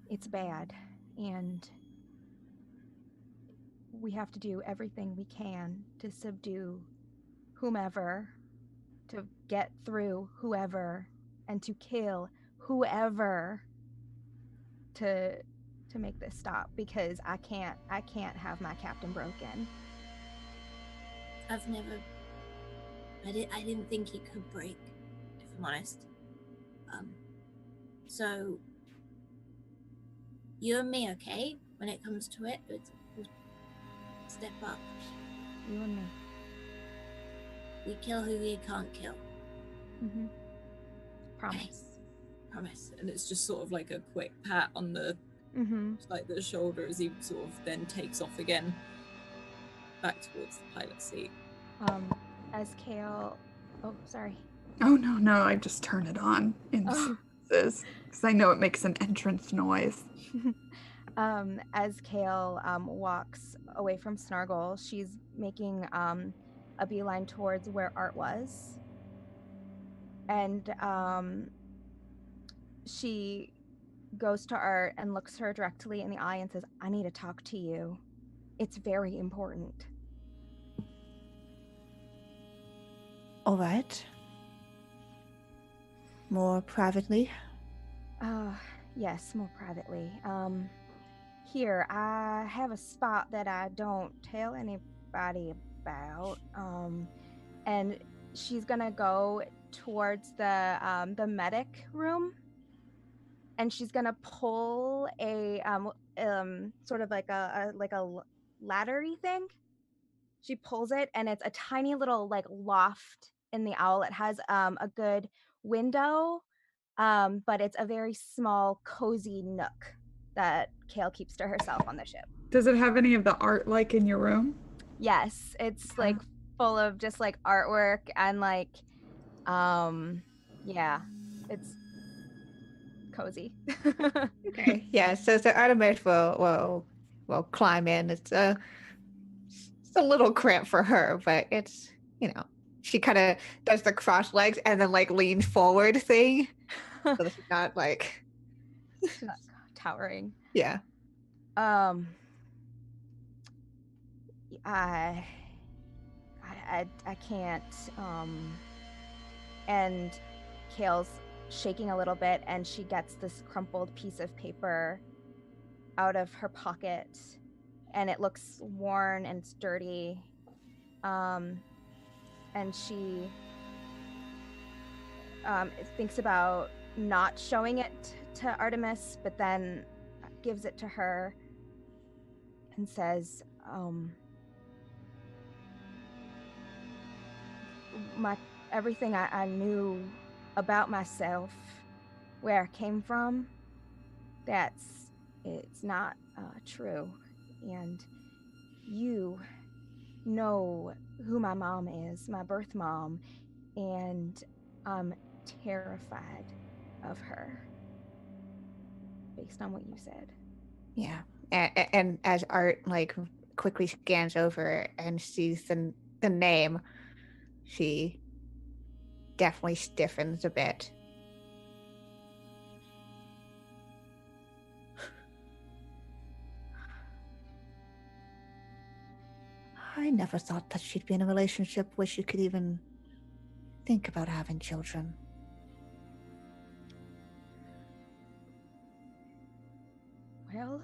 It's bad, and we have to do everything we can to subdue whomever, to get through whoever, and to kill whoever to make this stop, because I can't have my captain broken. I didn't think he could break, if I'm honest. So you and me, okay? When it comes to it, we'll step up. You and me. We kill who we can't kill. Mm-hmm. Promise. Promise. And it's just sort of like a quick pat on the like the shoulder as he sort of then takes off again back towards the pilot seat. As Kale, oh sorry. Oh no, I just turn it on in because I know it makes an entrance noise. As Kale walks away from Snargle, she's making a beeline towards where Art was, and she goes to Art and looks her directly in the eye and says, "I need to talk to you. It's very important." All right. More privately? Yes, more privately. Here, I have a spot that I don't tell anybody about. And she's gonna go towards the medic room, and she's gonna pull a sort of like a laddery thing. She pulls it, and it's a tiny little like loft in the owl. It has a good window, but it's a very small, cozy nook that Kale keeps to herself on the ship. Does it have any of the art like in your room? Yes, it's like full of just like artwork and like, yeah, it's cozy. Okay. Yeah. So Artemis will climb in. It's a little cramped for her, but it's, she kind of does the cross legs and then like leans forward thing, so that she's not like towering. Yeah. I can't. And Kale's shaking a little bit, and she gets this crumpled piece of paper out of her pocket, and it looks worn and it's dirty. And she thinks about not showing it to Artemis, but then gives it to her and says, everything I knew about myself, where I came from, it's not true. And you know who my mom is, my birth mom, and I'm terrified of her based on what you said. Yeah. And as Art like quickly scans over and sees the name, she definitely stiffens a bit. I never thought that she'd be in a relationship where she could even think about having children. Well,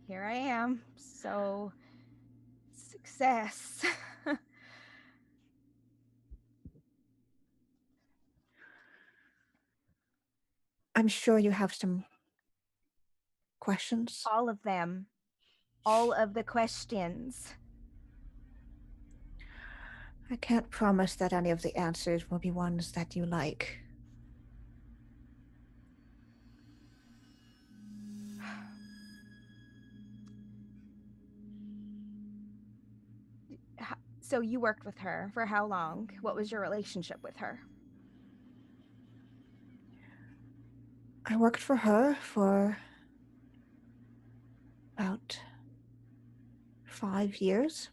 here I am. So, success. I'm sure you have some questions. All of them. All of the questions. I can't promise that any of the answers will be ones that you like. So you worked with her for how long? What was your relationship with her? I worked for her for about 5 years.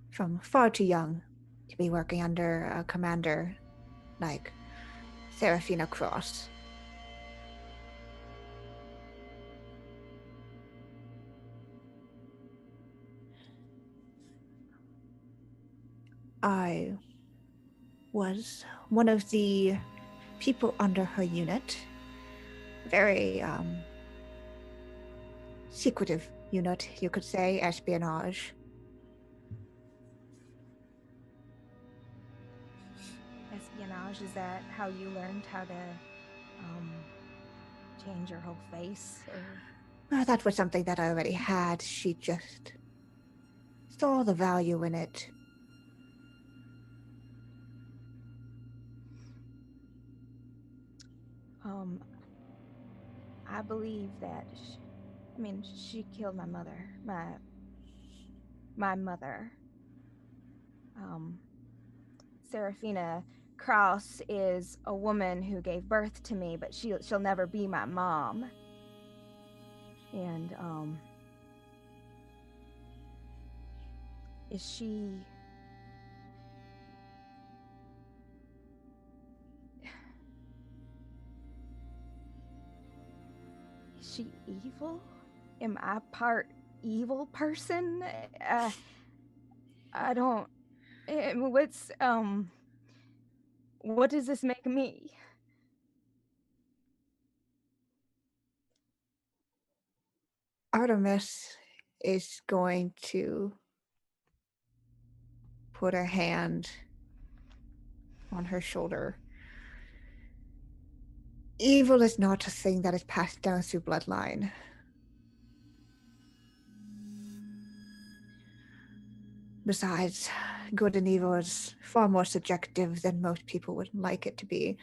From far too young to be working under a commander like Serafina Cross. I was one of the people under her unit. Very secretive unit, you could say, espionage. Espionage, is that how you learned how to change your whole face? Or... Well, that was something that I already had. She just saw the value in it. I believe that she killed my mother. My mother. Serafina Kraus is a woman who gave birth to me, but she'll never be my mom. And is she evil? Am I part evil person? I don't. What does this make me? Artemis is going to put a hand on her shoulder. Evil is not a thing that is passed down through bloodline. Besides, good and evil is far more subjective than most people would like it to be.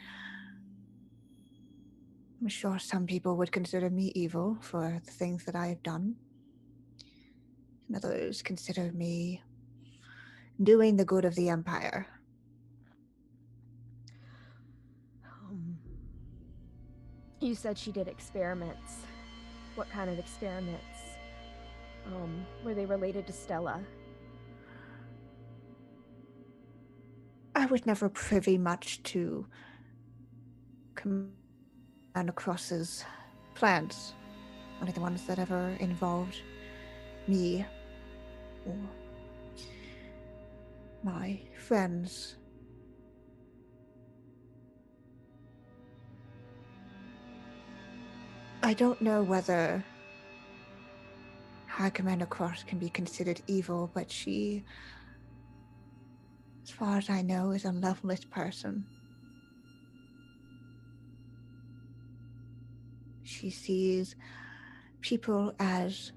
I'm sure some people would consider me evil for the things that I have done. And others consider me doing the good of the Empire. You said she did experiments. What kind of experiments? Were they related to Stella? I was never privy much to Commander Cross's plans. Only the ones that ever involved me or my friends. I don't know whether High Commander Cross can be considered evil, but she, as far as I know, is a loveless person. She sees people as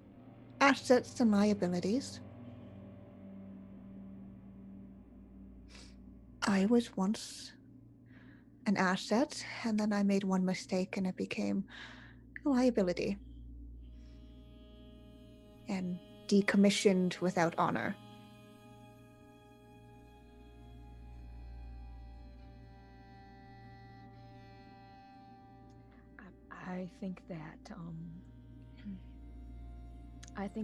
assets and liabilities. I was once an asset, and then I made one mistake and it became a liability. And decommissioned without honor. I think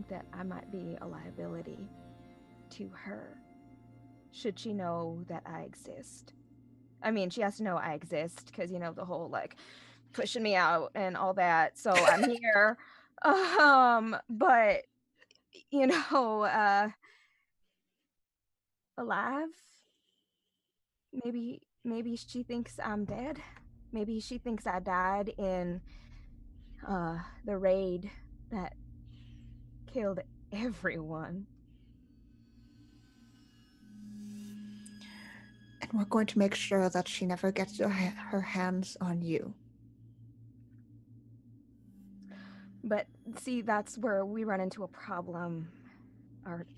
that I might be a liability to her. Should she know that I exist? I mean, she has to know I exist because, the whole like pushing me out and all that. So I'm here. But alive. Maybe she thinks I'm dead. Maybe she thinks I died in the raid that killed everyone. And we're going to make sure that she never gets her hands on you. But see, that's where we run into a problem, Art,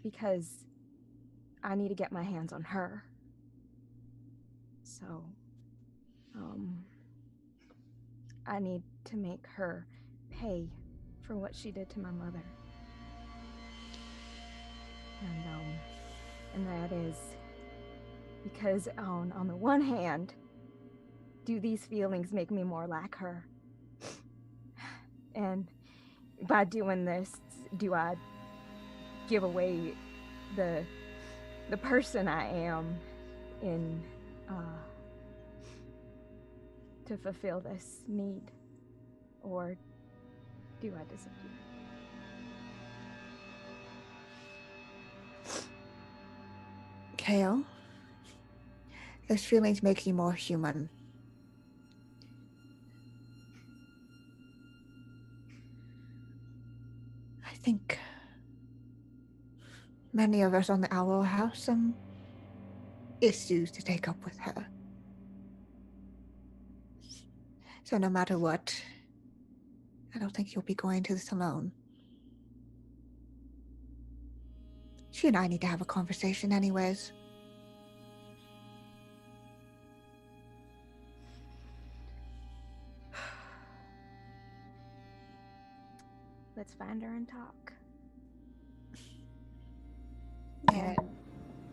because I need to get my hands on her. So, I need to make her pay for what she did to my mother. And that is because on the one hand, do these feelings make me more like her? And by doing this, do I give away the person I am in to fulfill this need? Or do I disappear? Kale, those feelings make you more human. I think many of us on the Owl have some issues to take up with her. So no matter what, I don't think you'll be going to this alone. She and I need to have a conversation anyways. Let's find her and talk. And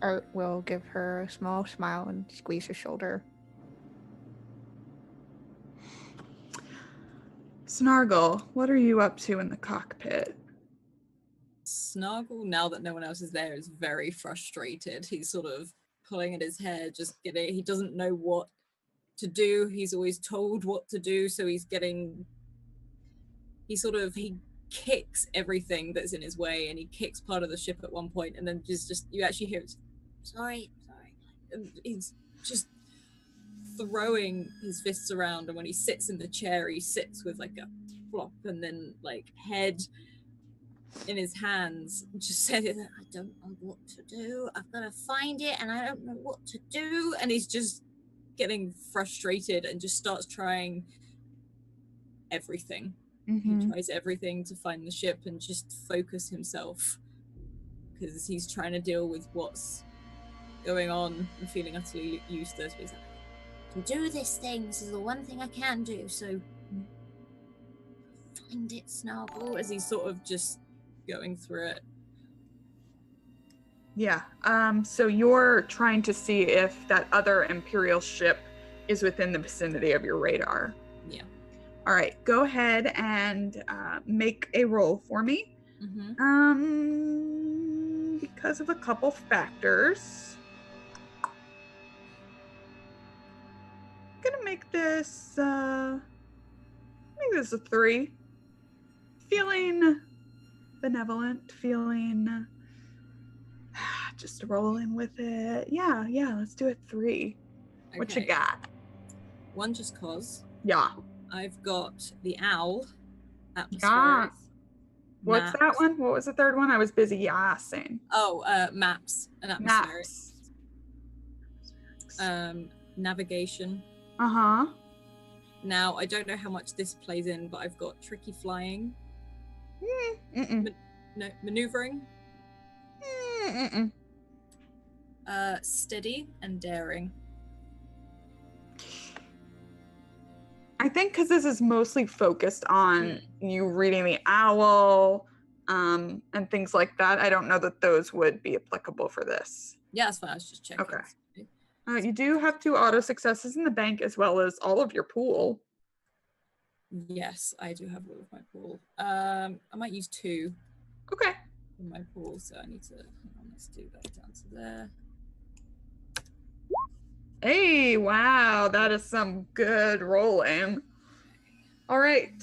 Art will give her a small smile and squeeze her shoulder. Snargle, what are you up to in the cockpit? Snargle, now that no one else is there, is very frustrated. He's sort of pulling at his hair, he doesn't know what to do. He's always told what to do, so he kicks everything that's in his way, and he kicks part of the ship at one point, and then just you actually hear it, sorry. And he's just throwing his fists around, and when he sits in the chair, he sits with like a flop and then like head in his hands, just said it, I don't know what to do. I've got to find it and I don't know what to do. And he's just getting frustrated and just starts trying everything. Mm-hmm. He tries everything to find the ship and just focus himself, because he's trying to deal with what's going on and feeling utterly useless. He's like, To do this thing, this is the one thing I can do, so find it, Snargle. as he's sort of just going through it. Yeah. So you're trying to see if that other Imperial ship is within the vicinity of your radar. Yeah. All right. Go ahead and make a roll for me. Mm-hmm. Because of a couple factors. I'm gonna make this a 3. Feeling benevolent, feeling just rolling with it. Yeah, let's do it 3. Okay. What you got? 1 just cause. Yeah. I've got the owl. Yes. What's that one? What was the third one? I was busy yassing. Oh, maps and atmospheric. Maps. Navigation. Uh-huh. Now, I don't know how much this plays in, but I've got tricky flying. Maneuvering. Steady and daring. I think because this is mostly focused on you reading the owl and things like that, I don't know that those would be applicable for this. Yeah, that's fine. I was just checking. Okay. You do have 2 auto successes in the bank as well as all of your pool. Yes, I do have all of my pool. I might use 2. Okay. In my pool, so I need to, let's do that down to there. Hey, wow, that is some good rolling. All right.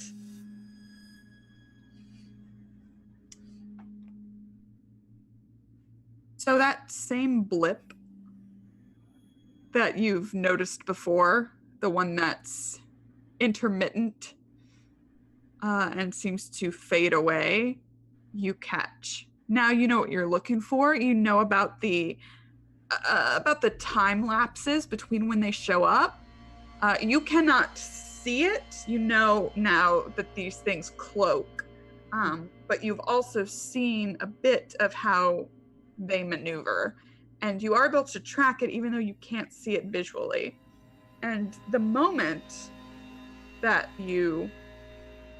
So that same blip that you've noticed before, the one that's intermittent and seems to fade away, you catch. Now you know what you're looking for. You know about the time lapses between when they show up. You cannot see it. You know now that these things cloak, but you've also seen a bit of how they maneuver, and you are able to track it even though you can't see it visually. And the moment that you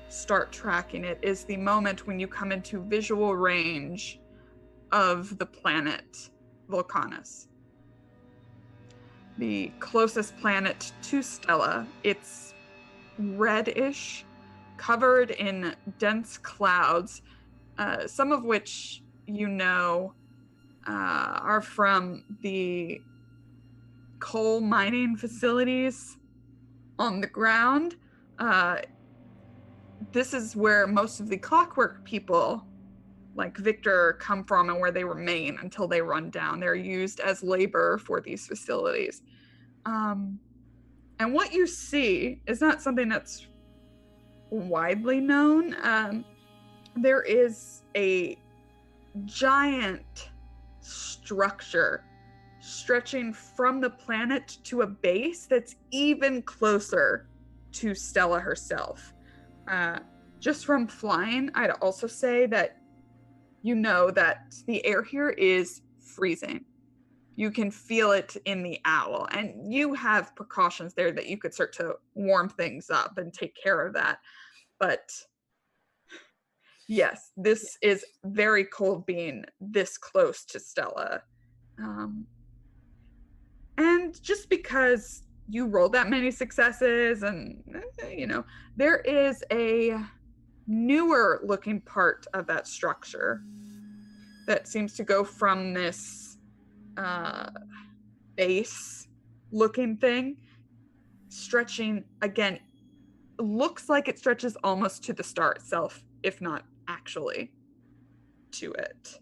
start tracking it is the moment when you come into visual range of the planet Vulcanus. The closest planet to Stella. It's reddish, covered in dense clouds, some of which are from the coal mining facilities on the ground. This is where most of the clockwork people, like Victor, come from and where they remain until they run down. They're used as labor for these facilities. And what you see is not something that's widely known. There is a giant structure stretching from the planet to a base that's even closer to Stella herself. Just from flying, I'd also say that that the air here is freezing. You can feel it in the owl, and you have precautions there that you could start to warm things up and take care of that. But yes, this is very cold being this close to Stella. And just because you rolled that many successes and, there is a newer looking part of that structure that seems to go from this base looking thing stretching, again, looks like it stretches almost to the star itself, if not actually to it.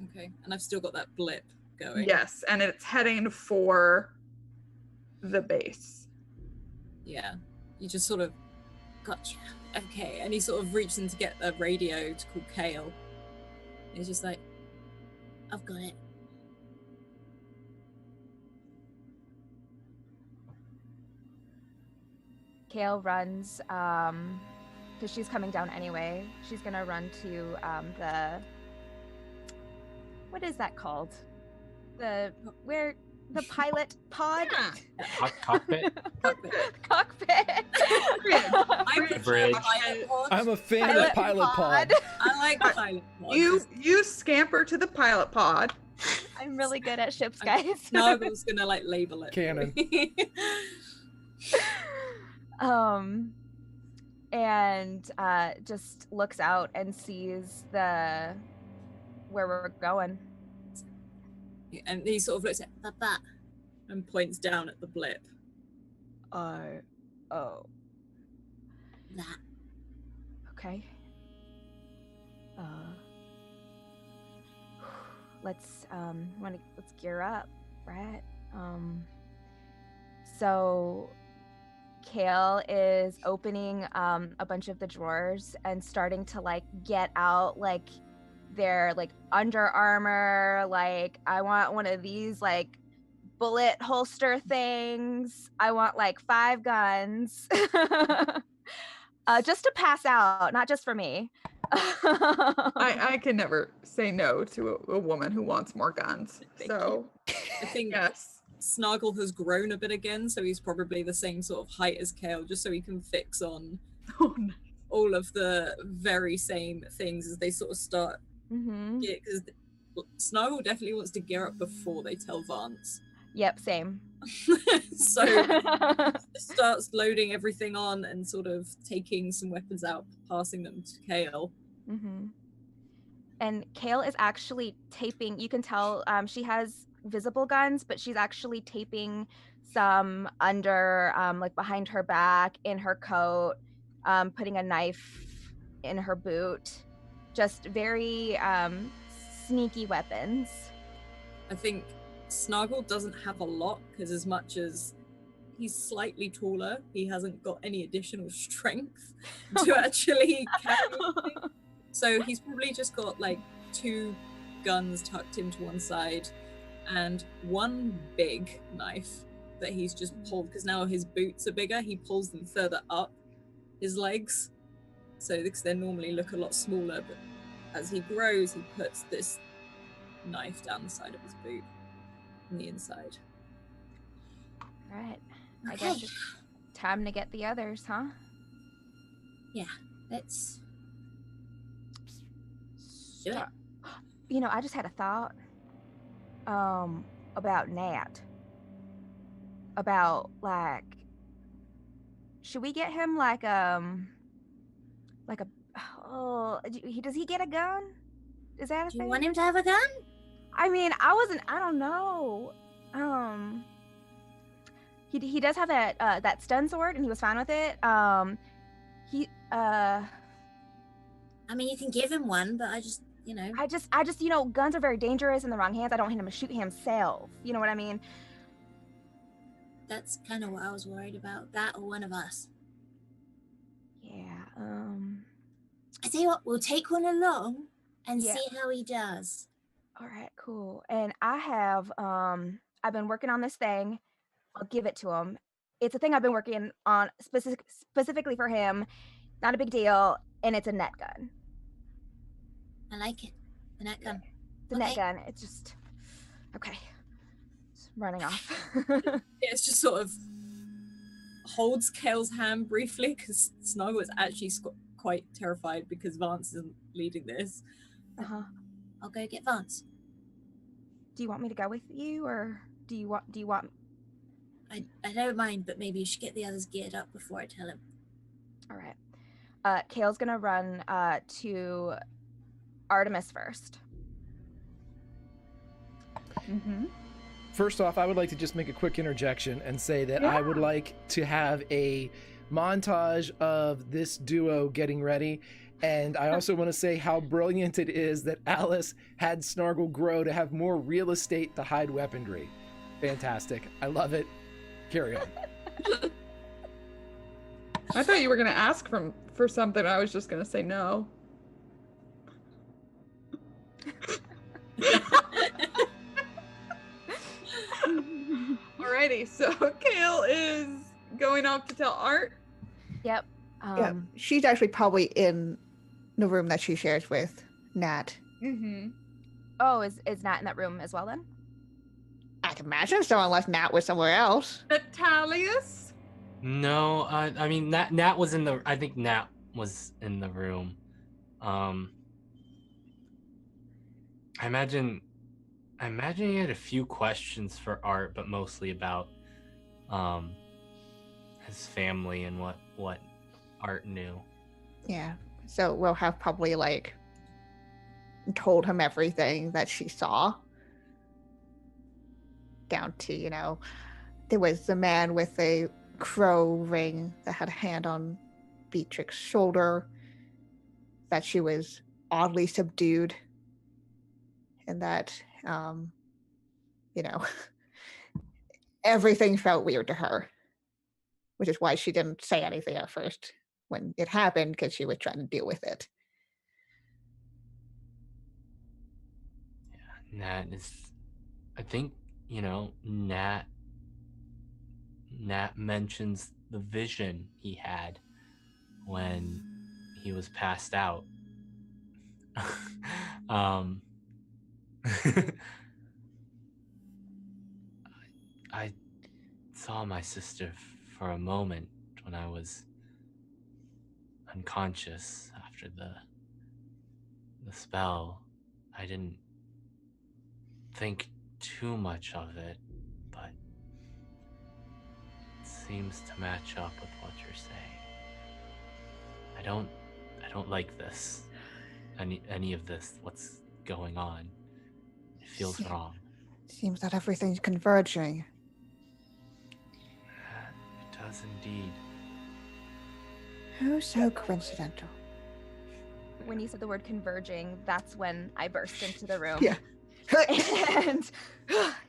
Okay, and I've still got that blip going. Yes, and it's heading for the base. Yeah, you just sort of, gotcha. Okay, and he sort of reaches in to get a radio to call Kale. He's just like, I've got it. Kale runs, because she's coming down anyway. She's gonna run to what is that called? The pilot pod? Yeah. Cockpit. Cockpit. Bridge. I'm a fan of pilot pod. I like pilot pod. You scamper to the pilot pod. I'm really good at ships, guys. Snargle's gonna label it. Canon. And just looks out and sees where we're going. And he sort of looks at Papa. and points down at the blip. Oh. That. Okay. Let's gear up, right? So Kale is opening a bunch of the drawers and starting to get out their Under Armour. I want one of these bullet holster things. I want 5 guns. Just to pass out, not just for me. I can never say no to a woman who wants more guns. So I think yes. Snargle has grown a bit again, so he's probably the same sort of height as Kale, just so he can fix on all of the very same things as they sort of start. Because Snargle definitely wants to gear up before they tell Vance. Yep, same. So starts loading everything on and sort of taking some weapons out, passing them to Kale. And Kale is actually taping. You can tell she has visible guns, but she's actually taping some under behind her back, in her coat, putting a knife in her boot. Just very sneaky weapons. I think Snargle doesn't have a lot, because as much as he's slightly taller, he hasn't got any additional strength to actually carry anything. So he's probably just got 2 guns tucked into one side and one big knife that he's just pulled, because now his boots are bigger, he pulls them further up his legs, so because they normally look a lot smaller, but as he grows he puts this knife down the side of his boot on the inside. Right. I guess it's time to get the others, huh? Yeah, let's do it. I just had a thought. About Nat. About like, should we get him like a does he get a gun? Is that a Do you thing? want him to have a gun? I mean, I don't know. He does have that stun sword, and he was fine with it. I mean, you can give him one, but I just guns are very dangerous in the wrong hands. I don't want him to shoot himself. You know what I mean? that's kind of what I was worried about. That or one of us. Yeah. I tell you what, we'll take one along and Yeah. see how he does. All right, cool. And I have I've been working on this thing. I'll give it to him. It's a thing I've been working on specifically for him. Not a big deal, and it's a net gun. I like it. The net gun. The net gun. It's just okay. It's running off. It's just sort of holds Kale's hand briefly because Snuggle is actually quite terrified because Vance isn't leading this. Uh-huh. I'll go get Vance. Do you want me to go with you, or do you want? I don't mind, but maybe you should get the others geared up before I tell him. All right. Kale's gonna run to Artemis first. Mm-hmm. First off, I would like to just make a quick interjection and say that I would like to have a montage of this duo getting ready. And I also want to say how brilliant it is that Alice had Snargle grow to have more real estate to hide weaponry. Fantastic. I love it. Carry on. I thought you were gonna ask for something. I was just gonna say no. Alrighty, so Kale is going off to tell Art. Yep. Yeah, she's actually probably in the room that she shares with Nat. Mm-hmm. Oh, is Nat in that room as well then? I can imagine so, unless Nat was somewhere else. Natalius? No, I mean Nat was in the. I think Nat was in the room. I imagine he had a few questions for Art, but mostly about his family and what Art knew. Yeah, so we'll have probably like told him everything that she saw. Down to, there was the man with a crow ring that had a hand on Beatrix's shoulder, that she was oddly subdued, and that, everything felt weird to her, which is why she didn't say anything at first when it happened, because she was trying to deal with it. Yeah, Nat is, I think, Nat mentions the vision he had when he was passed out. I saw my sister for a moment when I was unconscious after the spell. I didn't think too much of it, but it seems to match up with what you're saying. I don't like this. Any of this, what's going on. It feels wrong. Seems that everything's converging. It does indeed. Oh, so coincidental. When you said the word converging, that's when I burst into the room. Yeah. And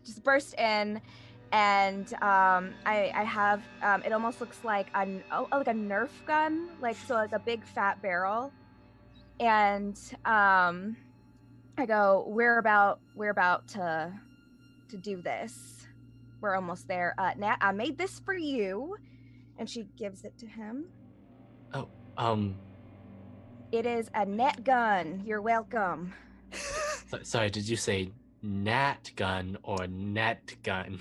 just burst in, and I have it almost looks like a Nerf gun, like a big fat barrel, and I go, we're about to do this. We're almost there. Nat, I made this for you, and she gives it to him. Oh, It is a net gun. You're welcome. Sorry, did you say nat gun or net gun?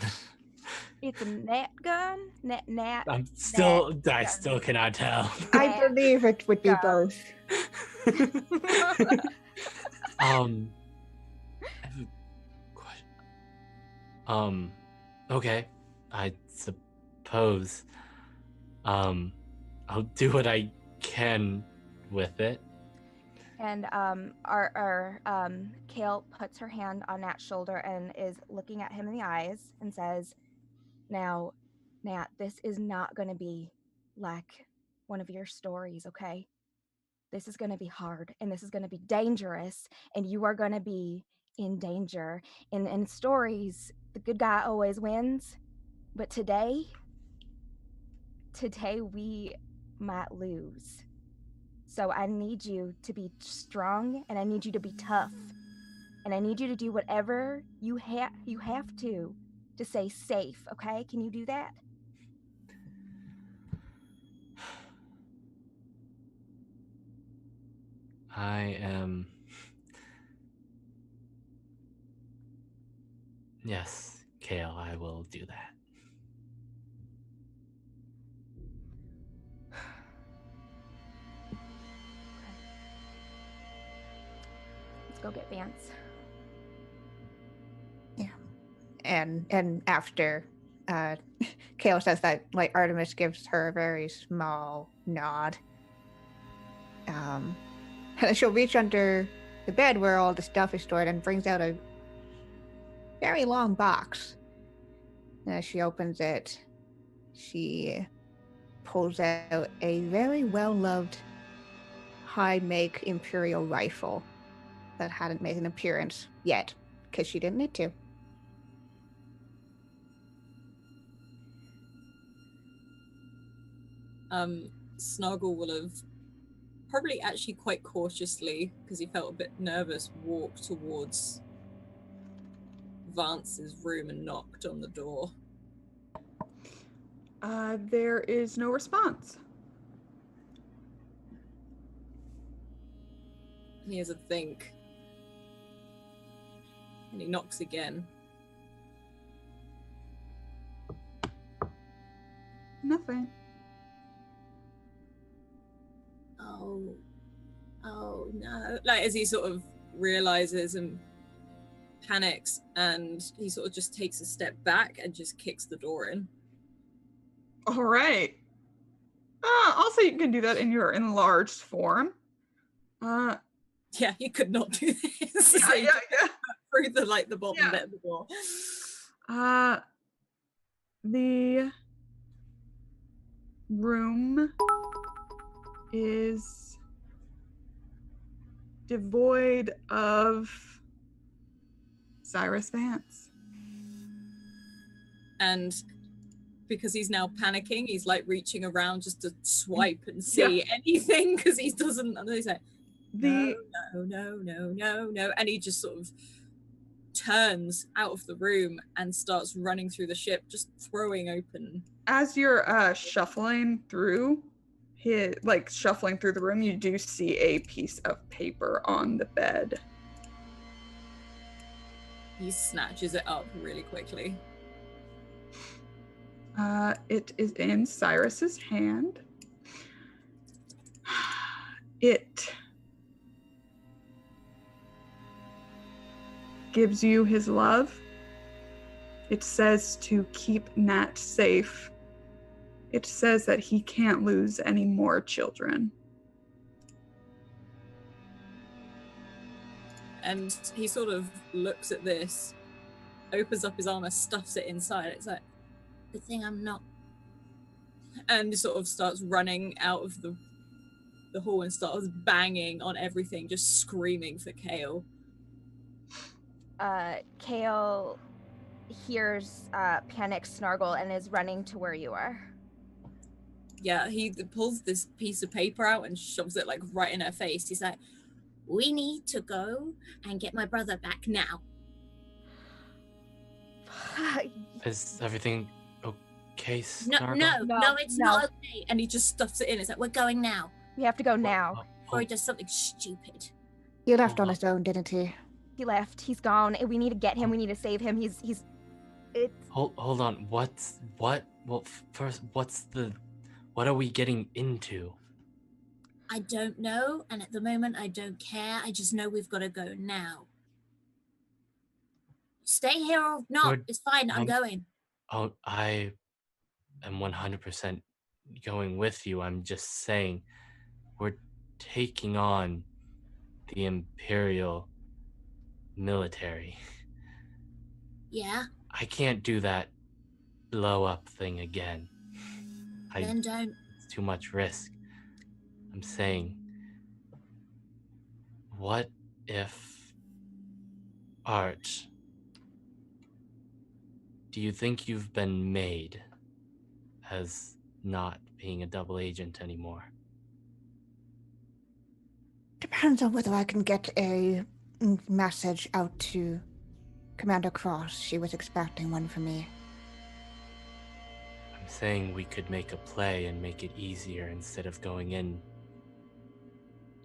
It's a net gun. Net. I still cannot tell. I believe it would be both. Okay, I suppose. I'll do what I can with it. And our Kale puts her hand on Nat's shoulder and is looking at him in the eyes and says, "Now, Nat, this is not going to be like one of your stories, okay? This is going to be hard and this is going to be dangerous and you are going to be in danger. In stories, the good guy always wins, but today we might lose. So I need you to be strong and I need you to be tough. And I need you to do whatever you have to stay safe, okay? Can you do that?" I am. Yes, Kale, I will do that. Let's go get Vance. And after Kale says that, like, Artemis gives her a very small nod. And then she'll reach under the bed where all the stuff is stored and brings out a very long box. And as she opens it, she pulls out a very well-loved high-make Imperial rifle that hadn't made an appearance yet, because she didn't need to. Snargle will have probably actually quite cautiously, because he felt a bit nervous, walked towards Vance's room and knocked on the door. There is no response. He has a think. And he knocks again. Nothing. Oh no. Like, as he sort of realizes and panics, and he sort of just takes a step back and just kicks the door in. All right. Also, you can do that in your enlarged form. Yeah, he could not do this. Yeah. Through the bottom bit of the door. The room is devoid of Cyrus Vance. And because he's now panicking, he's like reaching around just to swipe and see anything, because he doesn't. And he's like, no, and he just sort of turns out of the room and starts running through the ship, just throwing open. As you're shuffling through the room, you do see a piece of paper on the bed. He snatches it up really quickly. It is in Cyrus's hand. It gives you his love. It says to keep Nat safe. It says that he can't lose any more children. And he sort of looks at this, opens up his armor, stuffs it inside. It's like, good thing I'm not. And sort of starts running out of the hall and starts banging on everything, just screaming for Kale. Kale hears panic Snargle and is running to where you are. Yeah, he pulls this piece of paper out and shoves it like right in her face. He's like, we need to go and get my brother back now. Is everything okay, No, Snargle? it's not okay. And he just stuffs it in. It's like, we're going now. We have to go now. Before he does something stupid. He left on his own, didn't he? He left. He's gone. We need to get him. We need to save him. It's... Hold on. What? Well, first, what are we getting into? I don't know, and at the moment I don't care. I just know we've got to go now. Stay here or not. We're- It's fine. I'm going. Oh, I am 100% going with you. I'm just saying we're taking on the Imperial military. Yeah? I can't do that blow up thing again. Then don't. It's too much risk. I'm saying, what if Art, do you think you've been made as not being a double agent anymore? Depends on whether I can get a message out to Commander Cross. She was expecting one from me. I'm saying we could make a play and make it easier instead of going in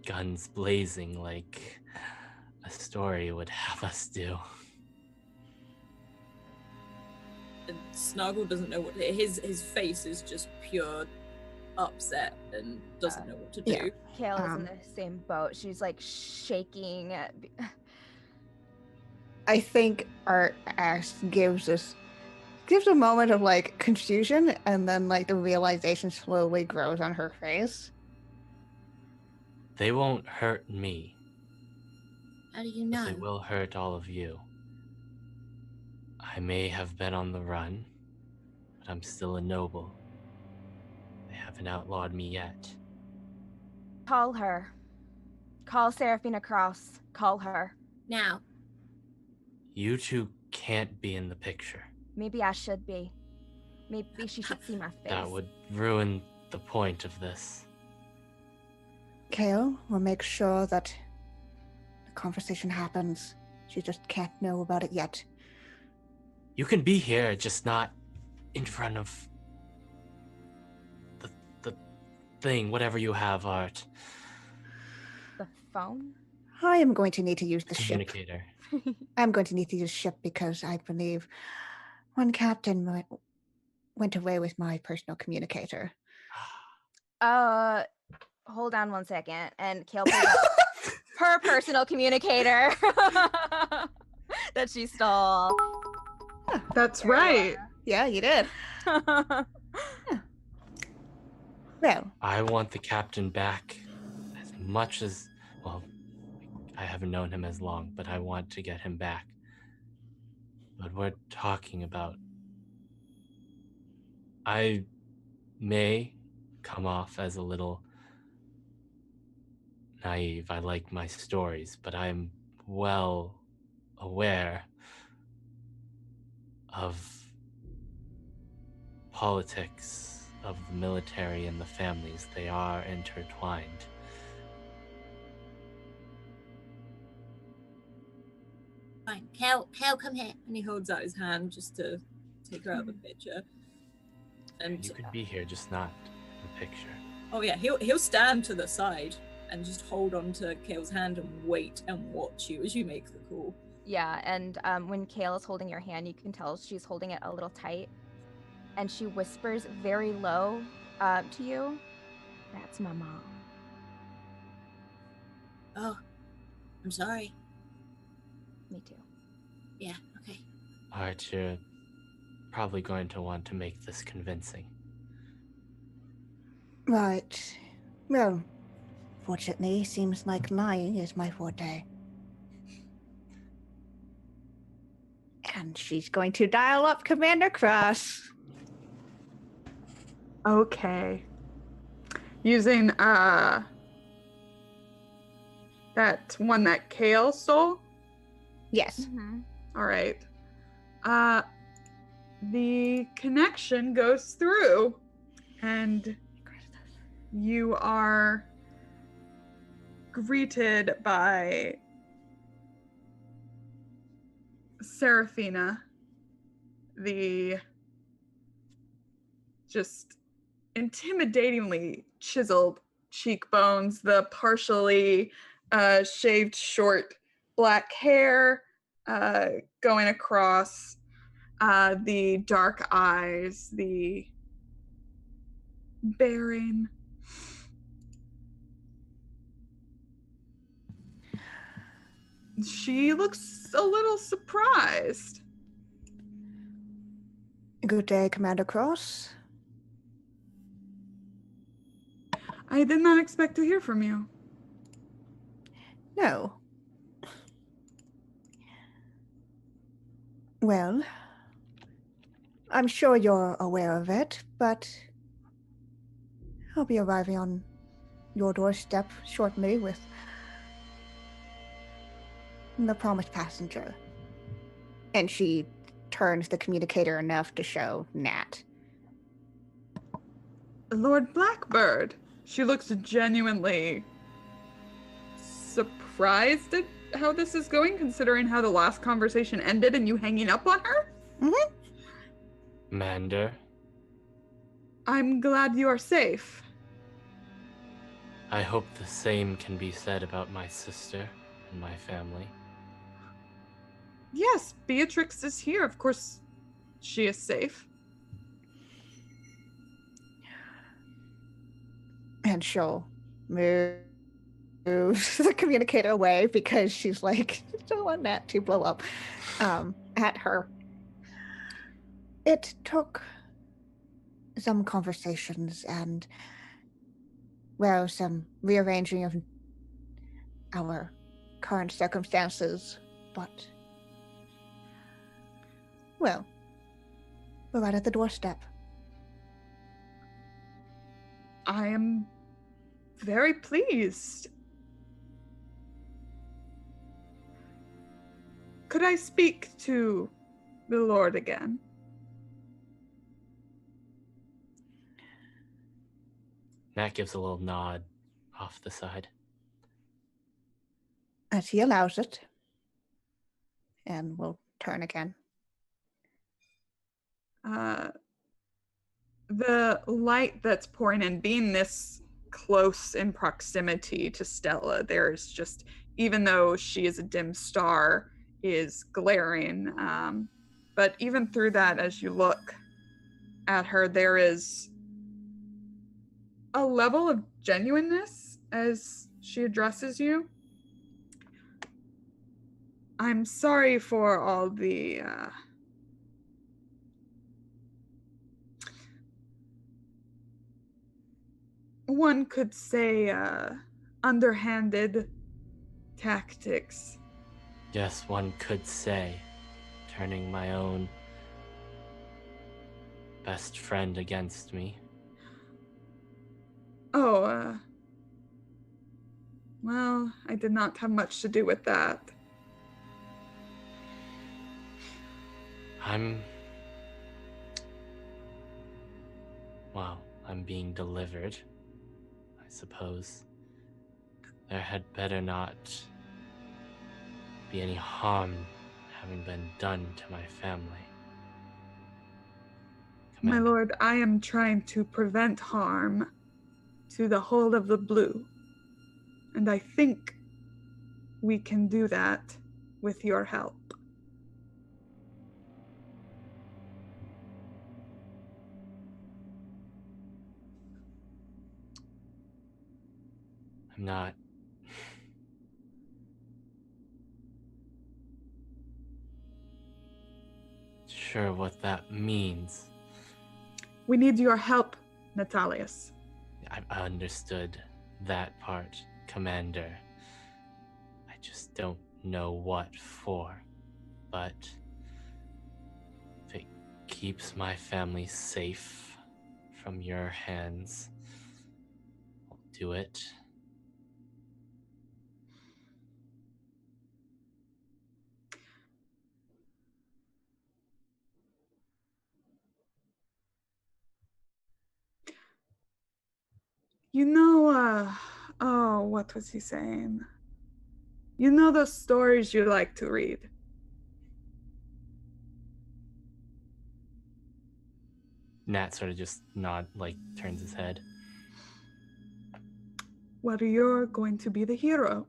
guns blazing like a story would have us do. And Snuggle doesn't know what his face is just pure upset and doesn't know what to do. Yeah. Kale is in the same boat. She's like shaking. I think Art gives a moment of like confusion, and then like the realization slowly grows on her face. They won't hurt me, How do you but know? they will hurt all of you. I may have been on the run, but I'm still a noble. They haven't outlawed me yet. Call her. Call Seraphina Cross. Call her. Now. You two can't be in the picture. Maybe I should be. Maybe she should see my face. That would ruin the point of this. Kale will make sure that the conversation happens. She just can't know about it yet. You can be here, just not in front of the thing, whatever you have, Art. The phone? I am going to need to use the ship. Communicator. I'm going to need to use ship because I believe one captain went away with my personal communicator. Hold on one second. And Kale pulls out her personal communicator that she stole. That's right. Yeah, you did. Well, I want the captain back as much as, well, I haven't known him as long, but I want to get him back. But we're talking about, I may come off as a little naive. I like my stories, but I'm well aware of politics of the military and the families. They are intertwined. Fine. Cal, come here. And he holds out his hand just to take her out of the picture. And You could be here, just not in the picture. oh yeah, he'll stand to the side and just hold on to Kale's hand and wait and watch you as you make the call. Yeah, and when Kale is holding your hand, you can tell she's holding it a little tight. And she whispers very low to you, "That's my mom." Oh, I'm sorry. Me too. Yeah, okay. Art, you're probably going to want to make this convincing. right. Well, fortunately, seems like lying is my forte. And she's going to dial up Commander Cross. Okay. Using that one that Kale stole. Yes. Mm-hmm. All right. The connection goes through, and you are greeted by Seraphina, the just intimidatingly chiseled cheekbones, the partially shaved short black hair going across, the dark eyes, the bearing. She looks a little surprised. Good day, Commander Cross. I did not expect to hear from you. No. Well, I'm sure you're aware of it, but I'll be arriving on your doorstep shortly with the promised passenger. And she turns the communicator enough to show Nat. Lord Blackbird. She looks genuinely surprised at how this is going, considering how the last conversation ended and you hanging up on her. Mm-hmm. Commander, I'm glad you are safe. I hope the same can be said about my sister and my family. Yes, Beatrix is here. Of course, she is safe. And she'll move the communicator away because she's like, don't want Nat to blow up at her. It took some conversations and, well, some rearranging of our current circumstances, but, well, we're right at the doorstep. I am very pleased. Could I speak to the Lord again? Nat gives a little nod off the side. As he allows it, and we'll turn again. The light that's pouring in, being this close in proximity to Stella, there's just, even though she is a dim star, is glaring. But even through that, as you look at her, there is a level of genuineness as she addresses you. I'm sorry for all the one could say underhanded tactics. Yes, one could say, turning my own best friend against me. Oh, well, I did not have much to do with that. I'm being delivered, I suppose. There had better not be any harm having been done to my family. My Commander. lord, I am trying to prevent harm to the whole of the blue. And I think we can do that with your help. I'm not sure what that means. We need your help, Natalius. I understood that part, Commander. I just don't know what for. But if it keeps my family safe from your hands, I'll do it. You know, oh, what was he saying? You know those stories you like to read? Nat sort of just turns his head. Well, you're going to be the hero.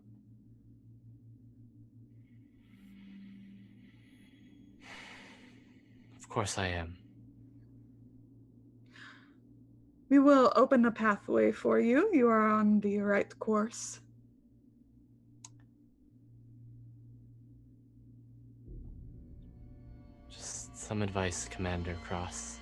Of course I am. We will open a pathway for you. You are on the right course. Some advice, Commander Cross.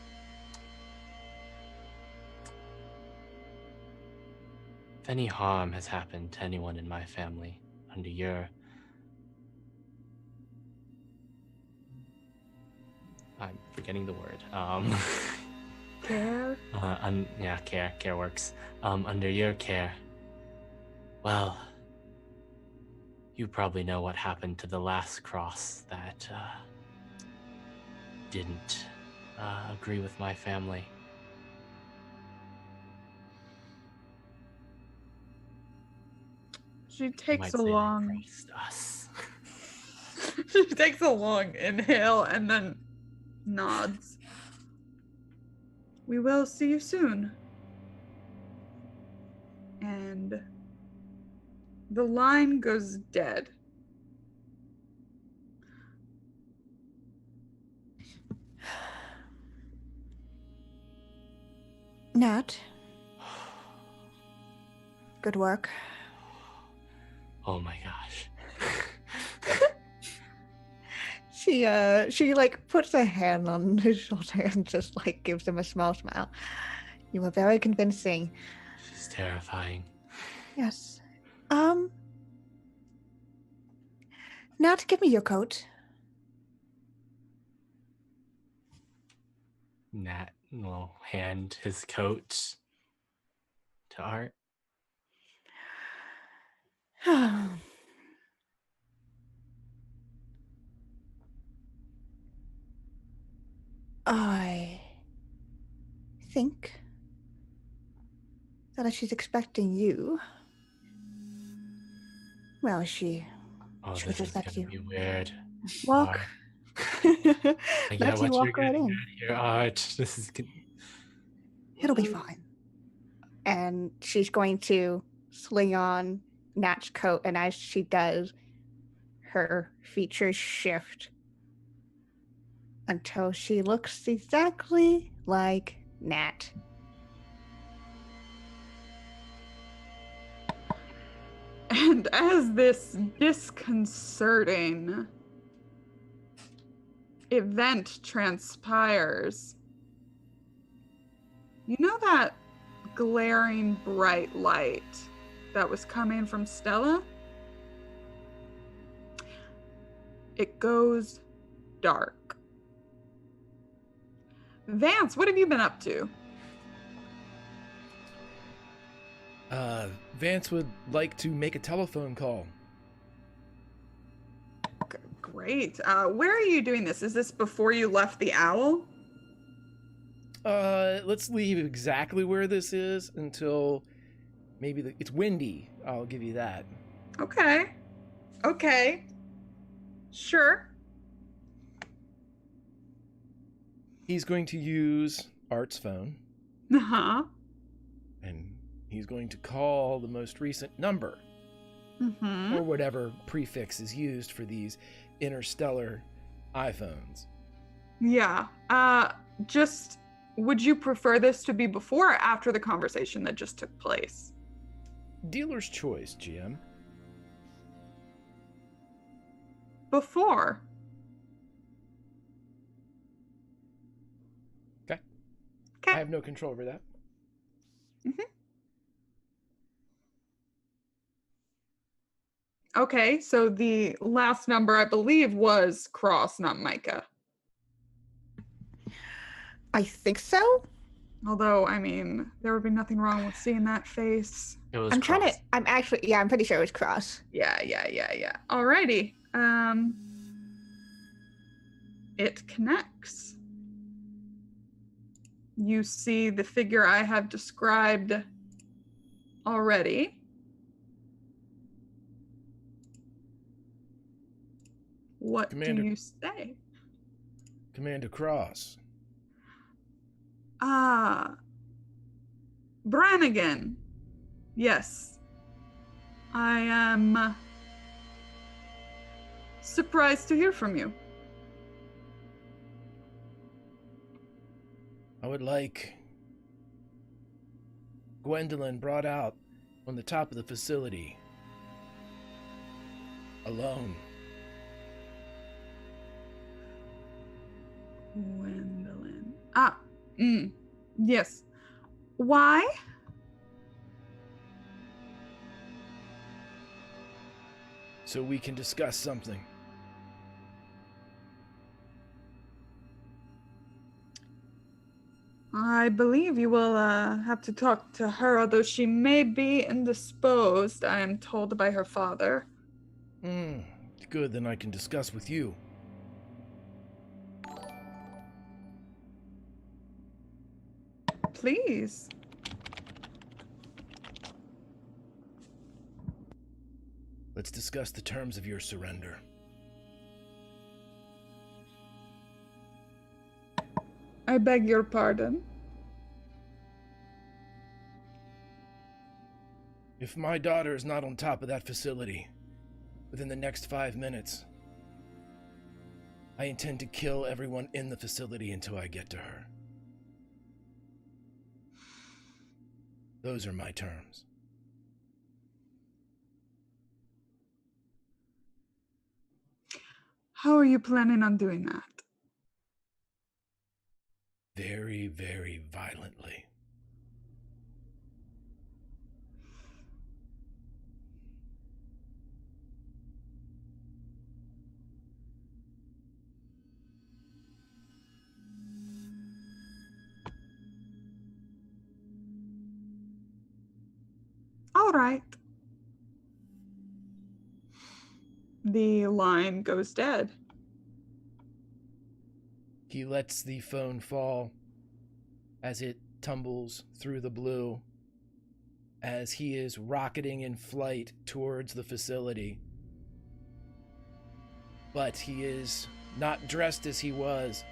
If any harm has happened to anyone in my family under your... I'm forgetting the word. Care? Yeah, care works. Under your care. Well, you probably know what happened to the last cross that didn't agree with my family. She You takes might a say they long. crossed us. She takes a long inhale and then nods. We will see you soon. And the line goes dead. Nat. Good work. Oh my gosh. She like puts her hand on his shoulder and just like gives him a small smile. You were very convincing. She's terrifying. Yes. Nat, give me your coat. Nat will hand his coat to Art. I think that if she's expecting you, well, she Oh, should this just is let gonna you be weird. walk. Art. I Let get you what you're walk right getting in. at here, Art. This is good. It'll be fine. And she's going to sling on Nat's coat, and as she does, her features shift until she looks exactly like Nat. And as this disconcerting event transpires, you know that glaring bright light that was coming from Stella? It goes dark. Vance, what have you been up to? Vance would like to make a telephone call. Great. Where are you doing this? Is this before you left the owl? Let's leave exactly where this is until maybe it's windy. I'll give you that. Okay. Sure. He's going to use Art's phone, Uh-huh. and he's going to call the most recent number, Mm-hmm. or whatever prefix is used for these interstellar iPhones. Yeah. Just, would you prefer this to be before or after the conversation that just took place? Dealer's choice, GM. Before. Okay. Okay. I have no control over that. Okay, so the last number I believe was Cross, not Micah. I think so. Although, I mean, there would be nothing wrong with seeing that face. It was I'm Cross. I'm pretty sure it was Cross. Yeah. Alrighty. It connects. You see the figure I have described already. What Commander- do you say? Commander Cross. Brannigan. Yes. I am surprised to hear from you. I would like Gwendolyn brought out on the top of the facility. Alone. Gwendolyn. Yes. Why? So we can discuss something. I believe you will have to talk to her, although she may be indisposed, I am told by her father. Good, then I can discuss with you. Please. Let's discuss the terms of your surrender. I beg your pardon. If my daughter is not on top of that facility within the next 5 minutes, I intend to kill everyone in the facility until I get to her. Those are my terms. How are you planning on doing that? Very, very violently. All right. The line goes dead. He lets the phone fall as it tumbles through the blue, as he is rocketing in flight towards the facility. But he is not dressed as he was.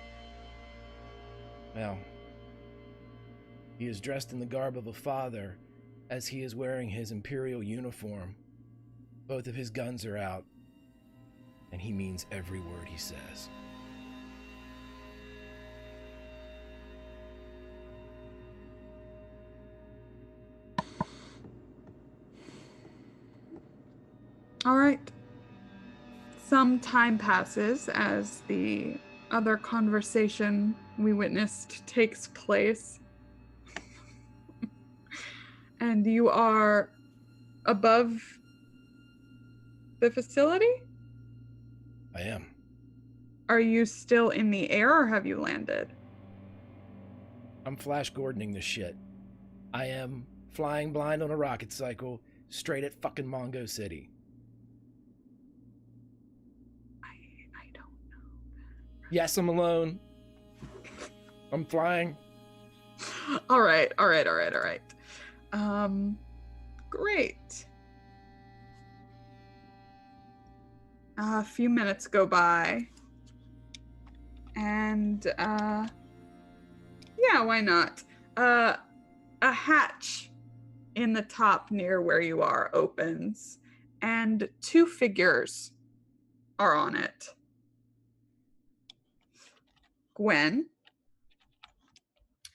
Well, he is dressed in the garb of a father, as he is wearing his imperial uniform. Both of his guns are out, and he means every word he says. All right. Some time passes as the other conversation we witnessed takes place. And you are above the facility? I am. Are you still in the air or have you landed? I'm Flash Gordoning this shit. I am flying blind on a rocket cycle straight at fucking Mongo City. I don't know. Yes, I'm alone. I'm flying. All right. Great. A few minutes go by. And, yeah, why not? A hatch in the top near where you are opens, and 2 figures are on it. Gwen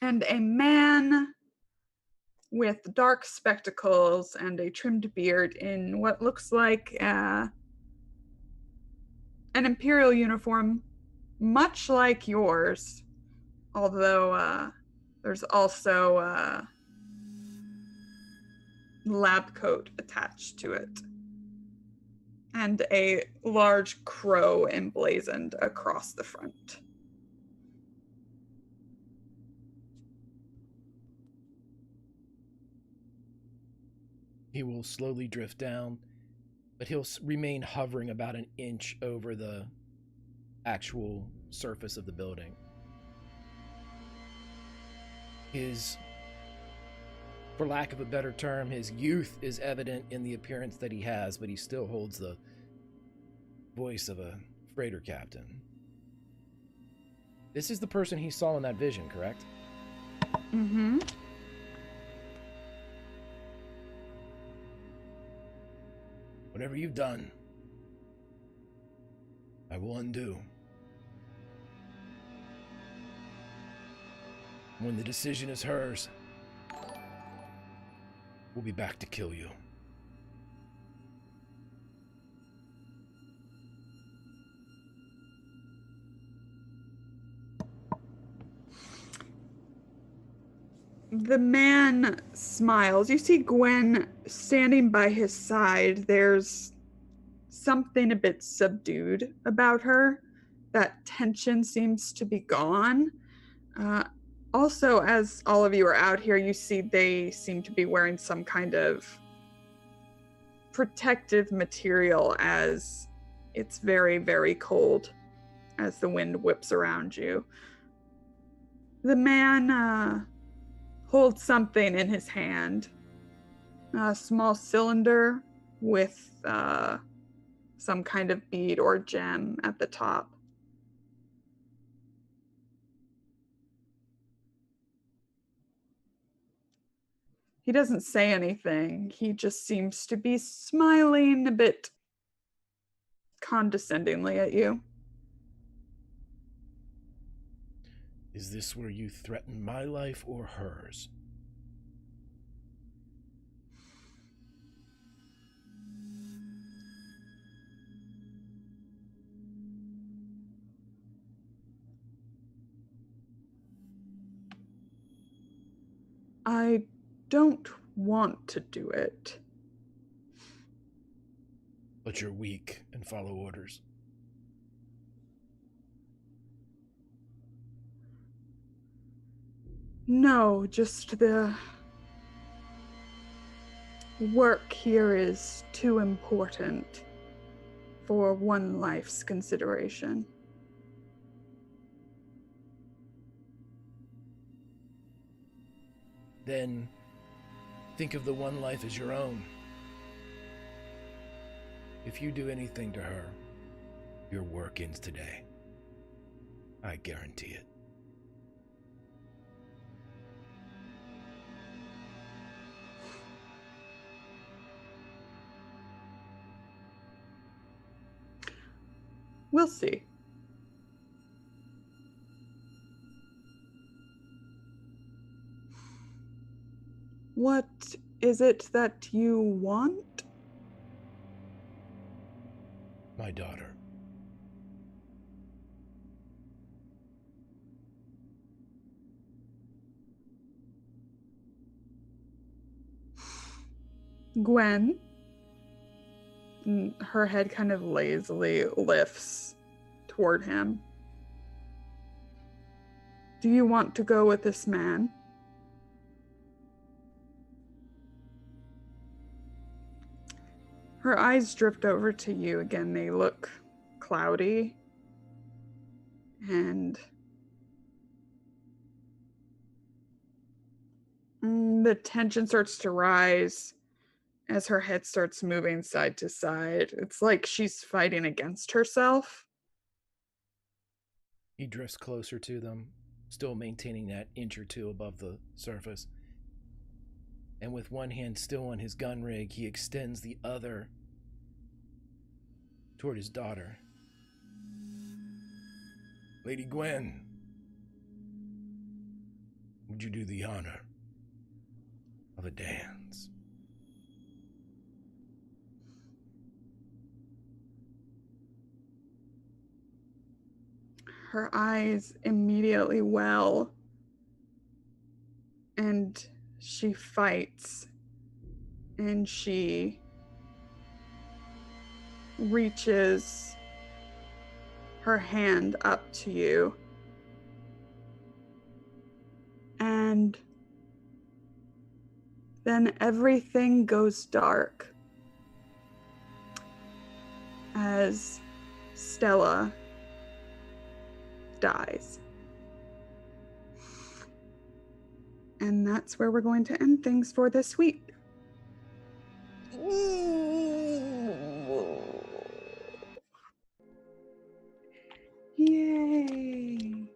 and a man with dark spectacles and a trimmed beard in what looks like an imperial uniform, much like yours, although there's also a lab coat attached to it, and a large crow emblazoned across the front. He will slowly drift down, but he'll remain hovering about an inch over the actual surface of the building. His, for lack of a better term, his youth is evident in the appearance that he has, but he still holds the voice of a freighter captain. This is the person he saw in that vision, correct? Mm-hmm. Whatever you've done, I will undo. When the decision is hers, we'll be back to kill you. The man smiles. You see Gwen standing by his side. There's something a bit subdued about her. That tension seems to be gone. Also, as all of you are out here, you see they seem to be wearing some kind of protective material as it's very, very cold as the wind whips around you. The man holds something in his hand, a small cylinder with some kind of bead or gem at the top. He doesn't say anything. He just seems to be smiling a bit condescendingly at you. Is this where you threaten my life or hers? I don't want to do it. But you're weak and follow orders. No, just the work here is too important for one life's consideration. Then think of the one life as your own. If you do anything to her, your work ends today. I guarantee it. We'll see. What is it that you want? My daughter. Gwen, her head kind of lazily lifts toward him. Do you want to go with this man? Her eyes drift over to you again. They look cloudy. And the tension starts to rise as her head starts moving side to side. It's like she's fighting against herself. He drifts closer to them, still maintaining that inch or two above the surface. And with one hand still on his gun rig, he extends the other toward his daughter. Lady Gwen, would you do the honor of a dance? Her eyes immediately well, and she fights, and she reaches her hand up to you, and then everything goes dark as Stella dies. And that's where we're going to end things for this week. Yay.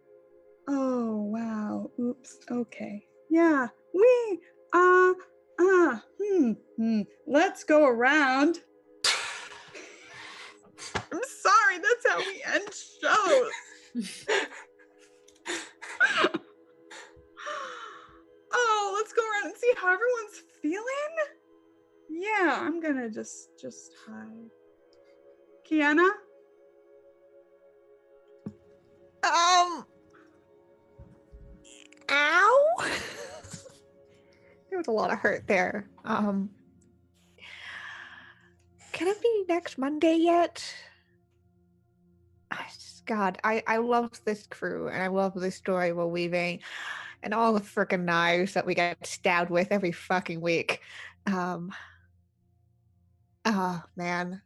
Oh, wow. Oops. Okay. Yeah. Let's go around. I'm sorry, that's how we end shows. Oh, let's go around and see how everyone's feeling. Yeah, I'm gonna just hide. Kiana? Ow. was a lot of hurt there. Can it be next Monday yet? God, I love this crew and I love this story we're weaving and all the freaking knives that we get stabbed with every fucking week. Oh, man.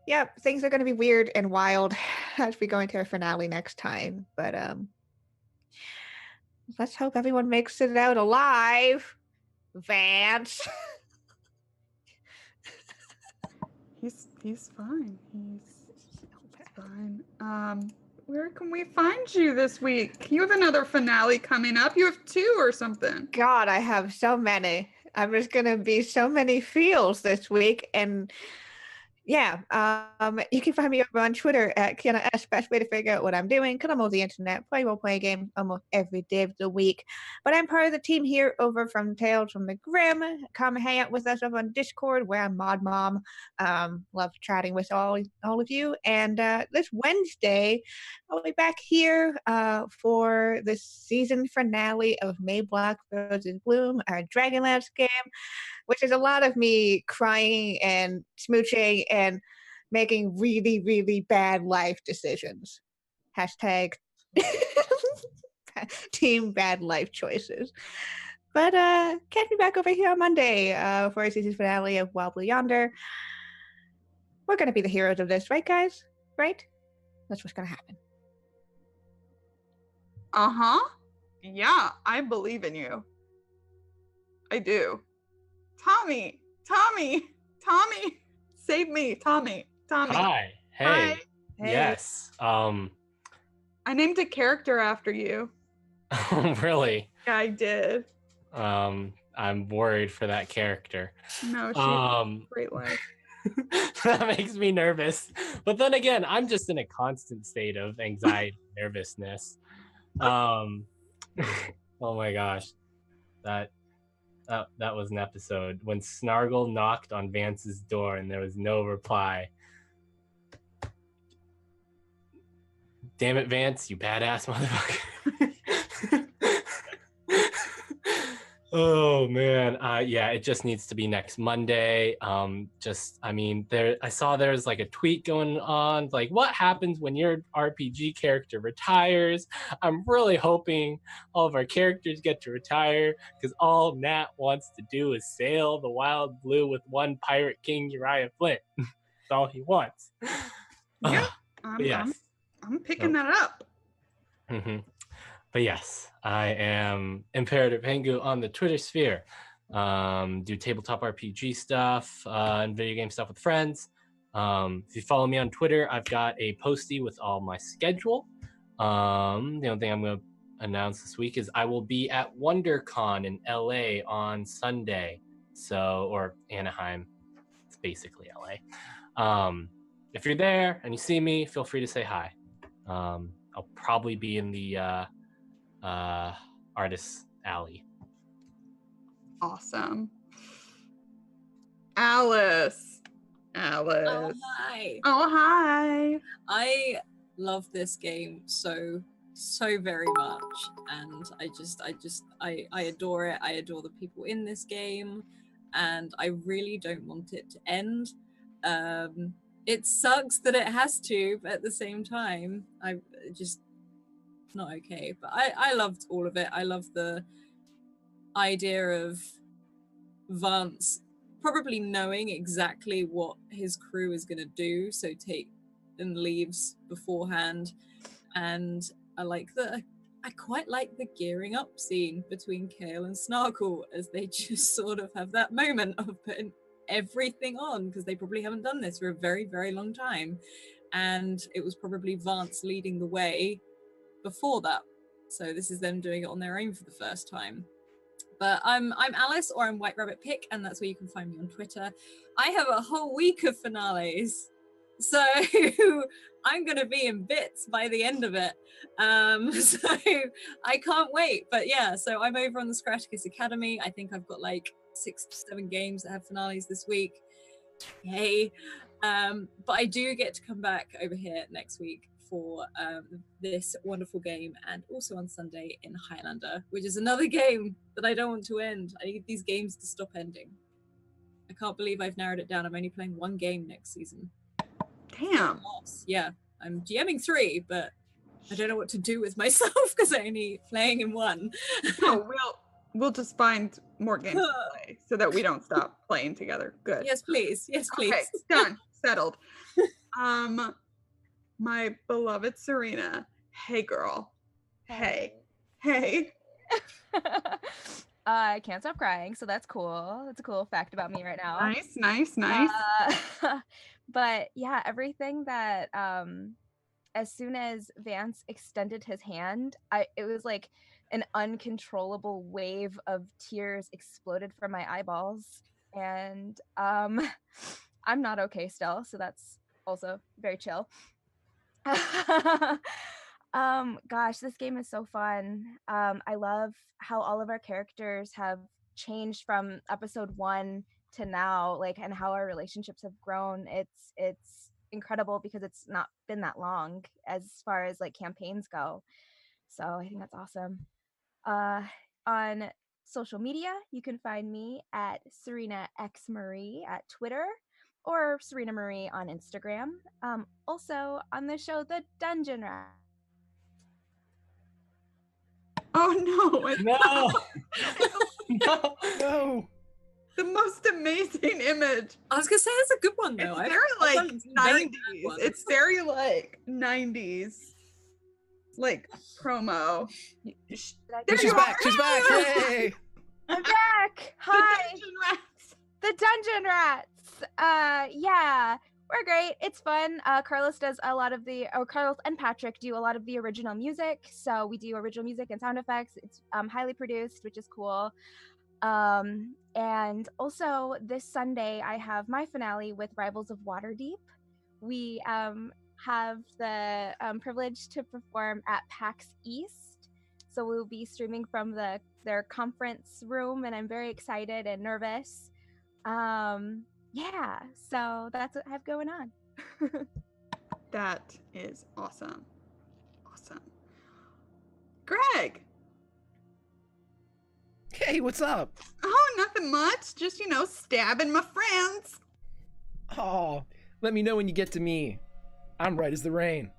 Yep, things are going to be weird and wild as we go into our finale next time. But let's hope everyone makes it out alive. Vance. He's fine. He's fine. Where can we find you this week? You have another finale coming up. You have 2 or something. God, I have so many. I'm just gonna be so many feels this week, and yeah, you can find me over on Twitter at Kiana S. Best way to figure out what I'm doing, because I'm over the internet, play role-playing games almost every day of the week. But I'm part of the team here over from Tales from the Grim. Come hang out with us over on Discord, where I'm Mod Mom. Love chatting with all of you. And this Wednesday, I'll be back here for the season finale of May Blackbird's Bloom, our Dragonlance game, which is a lot of me crying and smooching and making really, really bad life decisions. Hashtag team bad life choices. But catch me back over here on Monday for a season finale of Wild Blue Yonder. We're going to be the heroes of this, right, guys? Right? That's what's going to happen. Uh-huh. Yeah, I believe in you. I do. Tommy, save me, Tommy. Hi. Hey. Hi. Hey. Yes. I named a character after you. Really? Yeah, I did. I'm worried for that character. No, she has a great life. That makes me nervous. But then again, I'm just in a constant state of anxiety, nervousness. Oh my gosh. That was an episode when Snargle knocked on Vance's door and there was no reply. Damn it, Vance, you badass motherfucker. Oh man. Yeah, it just needs to be next Monday. I saw there's like a tweet going on, like, what happens when your RPG character retires? I'm really hoping all of our characters get to retire, because all Nat wants to do is sail the wild blue with one pirate king, Uriah Flint. That's all he wants. Yeah, Yes. I'm picking that up. Mm-hmm. But yes, I am Imperator Pengu on the Twitter sphere. Do tabletop RPG stuff and video game stuff with friends. If you follow me on Twitter, I've got a postie with all my schedule. The only thing I'm going to announce this week is I will be at WonderCon in LA on Sunday. Or Anaheim. It's basically LA. If you're there and you see me, feel free to say hi. I'll probably be in the Artist Alley. Awesome. Alice. Oh, hi. Oh, hi. I love this game so very much, and I adore it. I adore the people in this game, and I really don't want it to end. It sucks that it has to, but at the same time, it's not okay. But I loved all of it. I love the idea of Vance probably knowing exactly what his crew is going to do, so take and leaves beforehand. And I quite like the gearing up scene between Kale and Snarkle, as they just sort of have that moment of putting everything on, because they probably haven't done this for a very, very long time. And it was probably Vance leading the way before that. So this is them doing it on their own for the first time. But I'm Alice, or I'm White Rabbit Pick, and that's where you can find me on Twitter. I have a whole week of finales, so I'm gonna be in bits by the end of it. So I can't wait. But yeah, so I'm over on the Scratch Kiss Academy. I think I've got like 6 to 7 games that have finales this week. Yay. But I do get to come back over here next week for this wonderful game, and also on Sunday in Highlander, which is another game that I don't want to end. I need these games to stop ending. I can't believe I've narrowed it down. I'm only playing one game next season. Damn. Yeah, I'm GMing 3, but I don't know what to do with myself because I'm only playing in one. No, we'll just find more games to play so that we don't stop playing together. Good. Yes, please. Yes, please. Okay, done. Settled. My beloved Serena. Hey, girl. Hey. I can't stop crying, so that's cool. That's a cool fact about me right now. Nice. But yeah, everything that as soon as Vance extended his hand, it was like an uncontrollable wave of tears exploded from my eyeballs, and I'm not okay still, so that's also very chill. Gosh, this game is so fun. I love how all of our characters have changed from episode 1 to now, like, and how our relationships have grown. It's incredible because it's not been that long as far as like campaigns go. So I think that's awesome. On social media, you can find me at Serena X Marie at Twitter or Serena Marie on Instagram. Also on the show, The Dungeon Rat. Oh no! No. The most amazing image. I was gonna say it's a good one though. It's very like 90s. It's very like 90s, like promo. She's back. Yay! I'm back. Hi. The Dungeon Rats. The Dungeon Rats. Yeah, we're great. It's fun. Carlos and Patrick do a lot of the original music. So we do original music and sound effects. It's highly produced, which is cool. And also this Sunday, I have my finale with Rivals of Waterdeep. We have the privilege to perform at PAX East. So we'll be streaming from their conference room, and I'm very excited and nervous. Yeah, so that's what I have going on. That is awesome. Greg. Hey, what's up? Oh, nothing much. Just, stabbing my friends. Oh, let me know when you get to me. I'm right as the rain.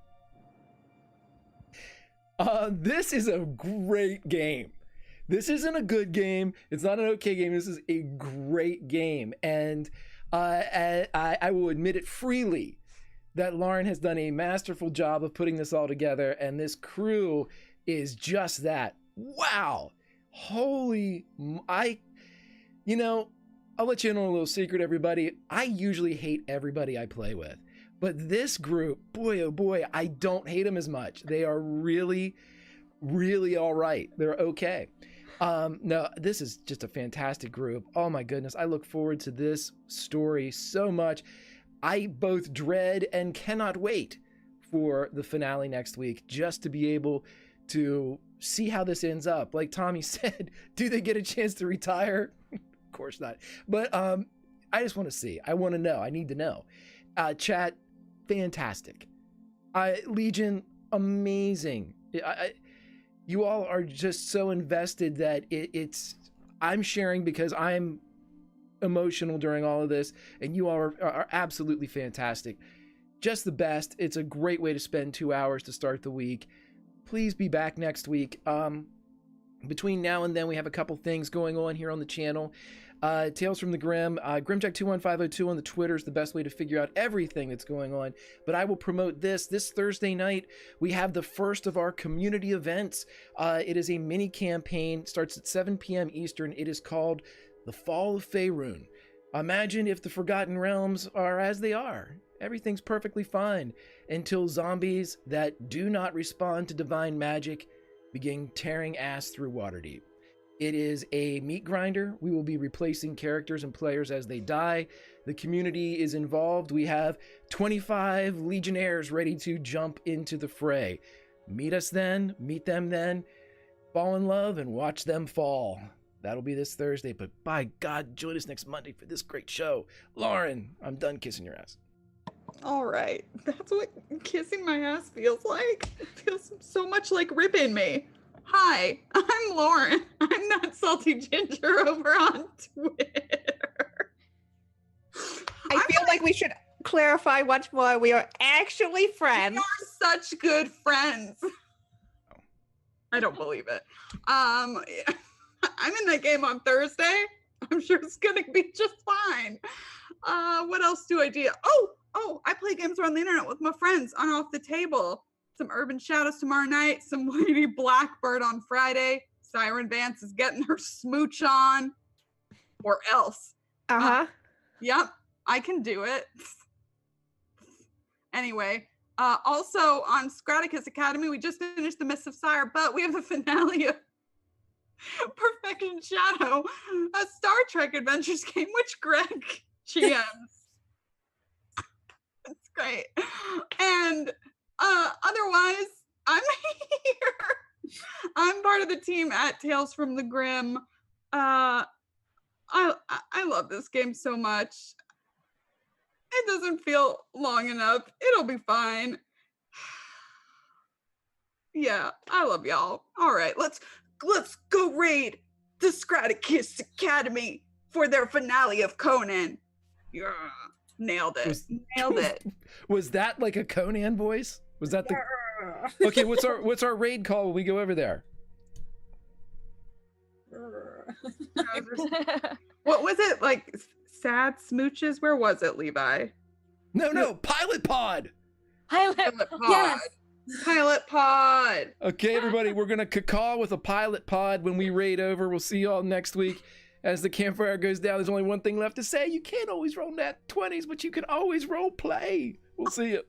This is a great game. This isn't a good game. It's not an okay game. This is a great game. And I will admit it freely that Lauren has done a masterful job of putting this all together. And this crew is just that. Wow. I'll let you in on a little secret, everybody. I usually hate everybody I play with. But this group, boy, oh boy, I don't hate them as much. They are really, really all right. They're okay. No, this is just a fantastic group. Oh my goodness. I look forward to this story so much. I both dread and cannot wait for the finale next week, just to be able to see how this ends up. Like Tommy said, do they get a chance to retire? Of course not. But I just want to see. I want to know. I need to know. Chat, fantastic. Legion, amazing. You all are just so invested that I'm sharing because I'm emotional during all of this, and you all are absolutely fantastic. Just the best. It's a great way to spend 2 hours to start the week. Please be back next week. Between now and then, we have a couple things going on here on the channel. Tales from the Grim, Grimjack21502 on the Twitter is the best way to figure out everything that's going on. But I will promote this Thursday night. We have the first of our community events. It is a mini campaign, starts at 7 p.m. Eastern. It is called The Fall of Faerun. Imagine if the Forgotten Realms are as they are. Everything's perfectly fine until zombies that do not respond to divine magic begin tearing ass through Waterdeep. It is a meat grinder. We will be replacing characters and players as they die. The community is involved. We have 25 Legionnaires ready to jump into the fray. Meet us then, meet them then, fall in love and watch them fall. That'll be this Thursday, but by God, join us next Monday for this great show. Lauren, I'm done kissing your ass. All right. That's what kissing my ass feels like. It feels so much like ripping me. Hi, I'm Lauren. I'm not Salty Ginger over on Twitter. I feel like we should clarify once more. We are actually friends. We are such good friends. I don't believe it. I'm in that game on Thursday. I'm sure it's gonna be just fine. What else do I do? Oh, I play games around the internet with my friends on Off the Table. Some Urban Shadows tomorrow night, some Lady Blackbird on Friday. Siren Vance is getting her smooch on. Or else. Uh-huh. Yep, I can do it. Anyway, also on Scraticus Academy, we just finished the Mists of Sire, but we have the finale of Perfection Shadow, a Star Trek Adventures game, which Greg GMs. That's great. And otherwise, I'm here. I'm part of the team at Tales from the Grim. I love this game so much. It doesn't feel long enough. It'll be fine. Yeah, I love y'all. All right, let's go raid the Scraticus Academy for their finale of Conan. Yeah, nailed it. Nailed it. Was that like a Conan voice? Was that the? Okay, what's our raid call when we go over there? What was it like? Sad smooches? Where was it, Levi? No, Pilot Pod. Pilot. Pilot Pod. Yes. Pilot Pod. Okay, everybody, we're gonna caw with a Pilot Pod when we raid over. We'll see you all next week. As the campfire goes down, there's only one thing left to say. You can't always roll nat 20s, but you can always roll play. We'll see you.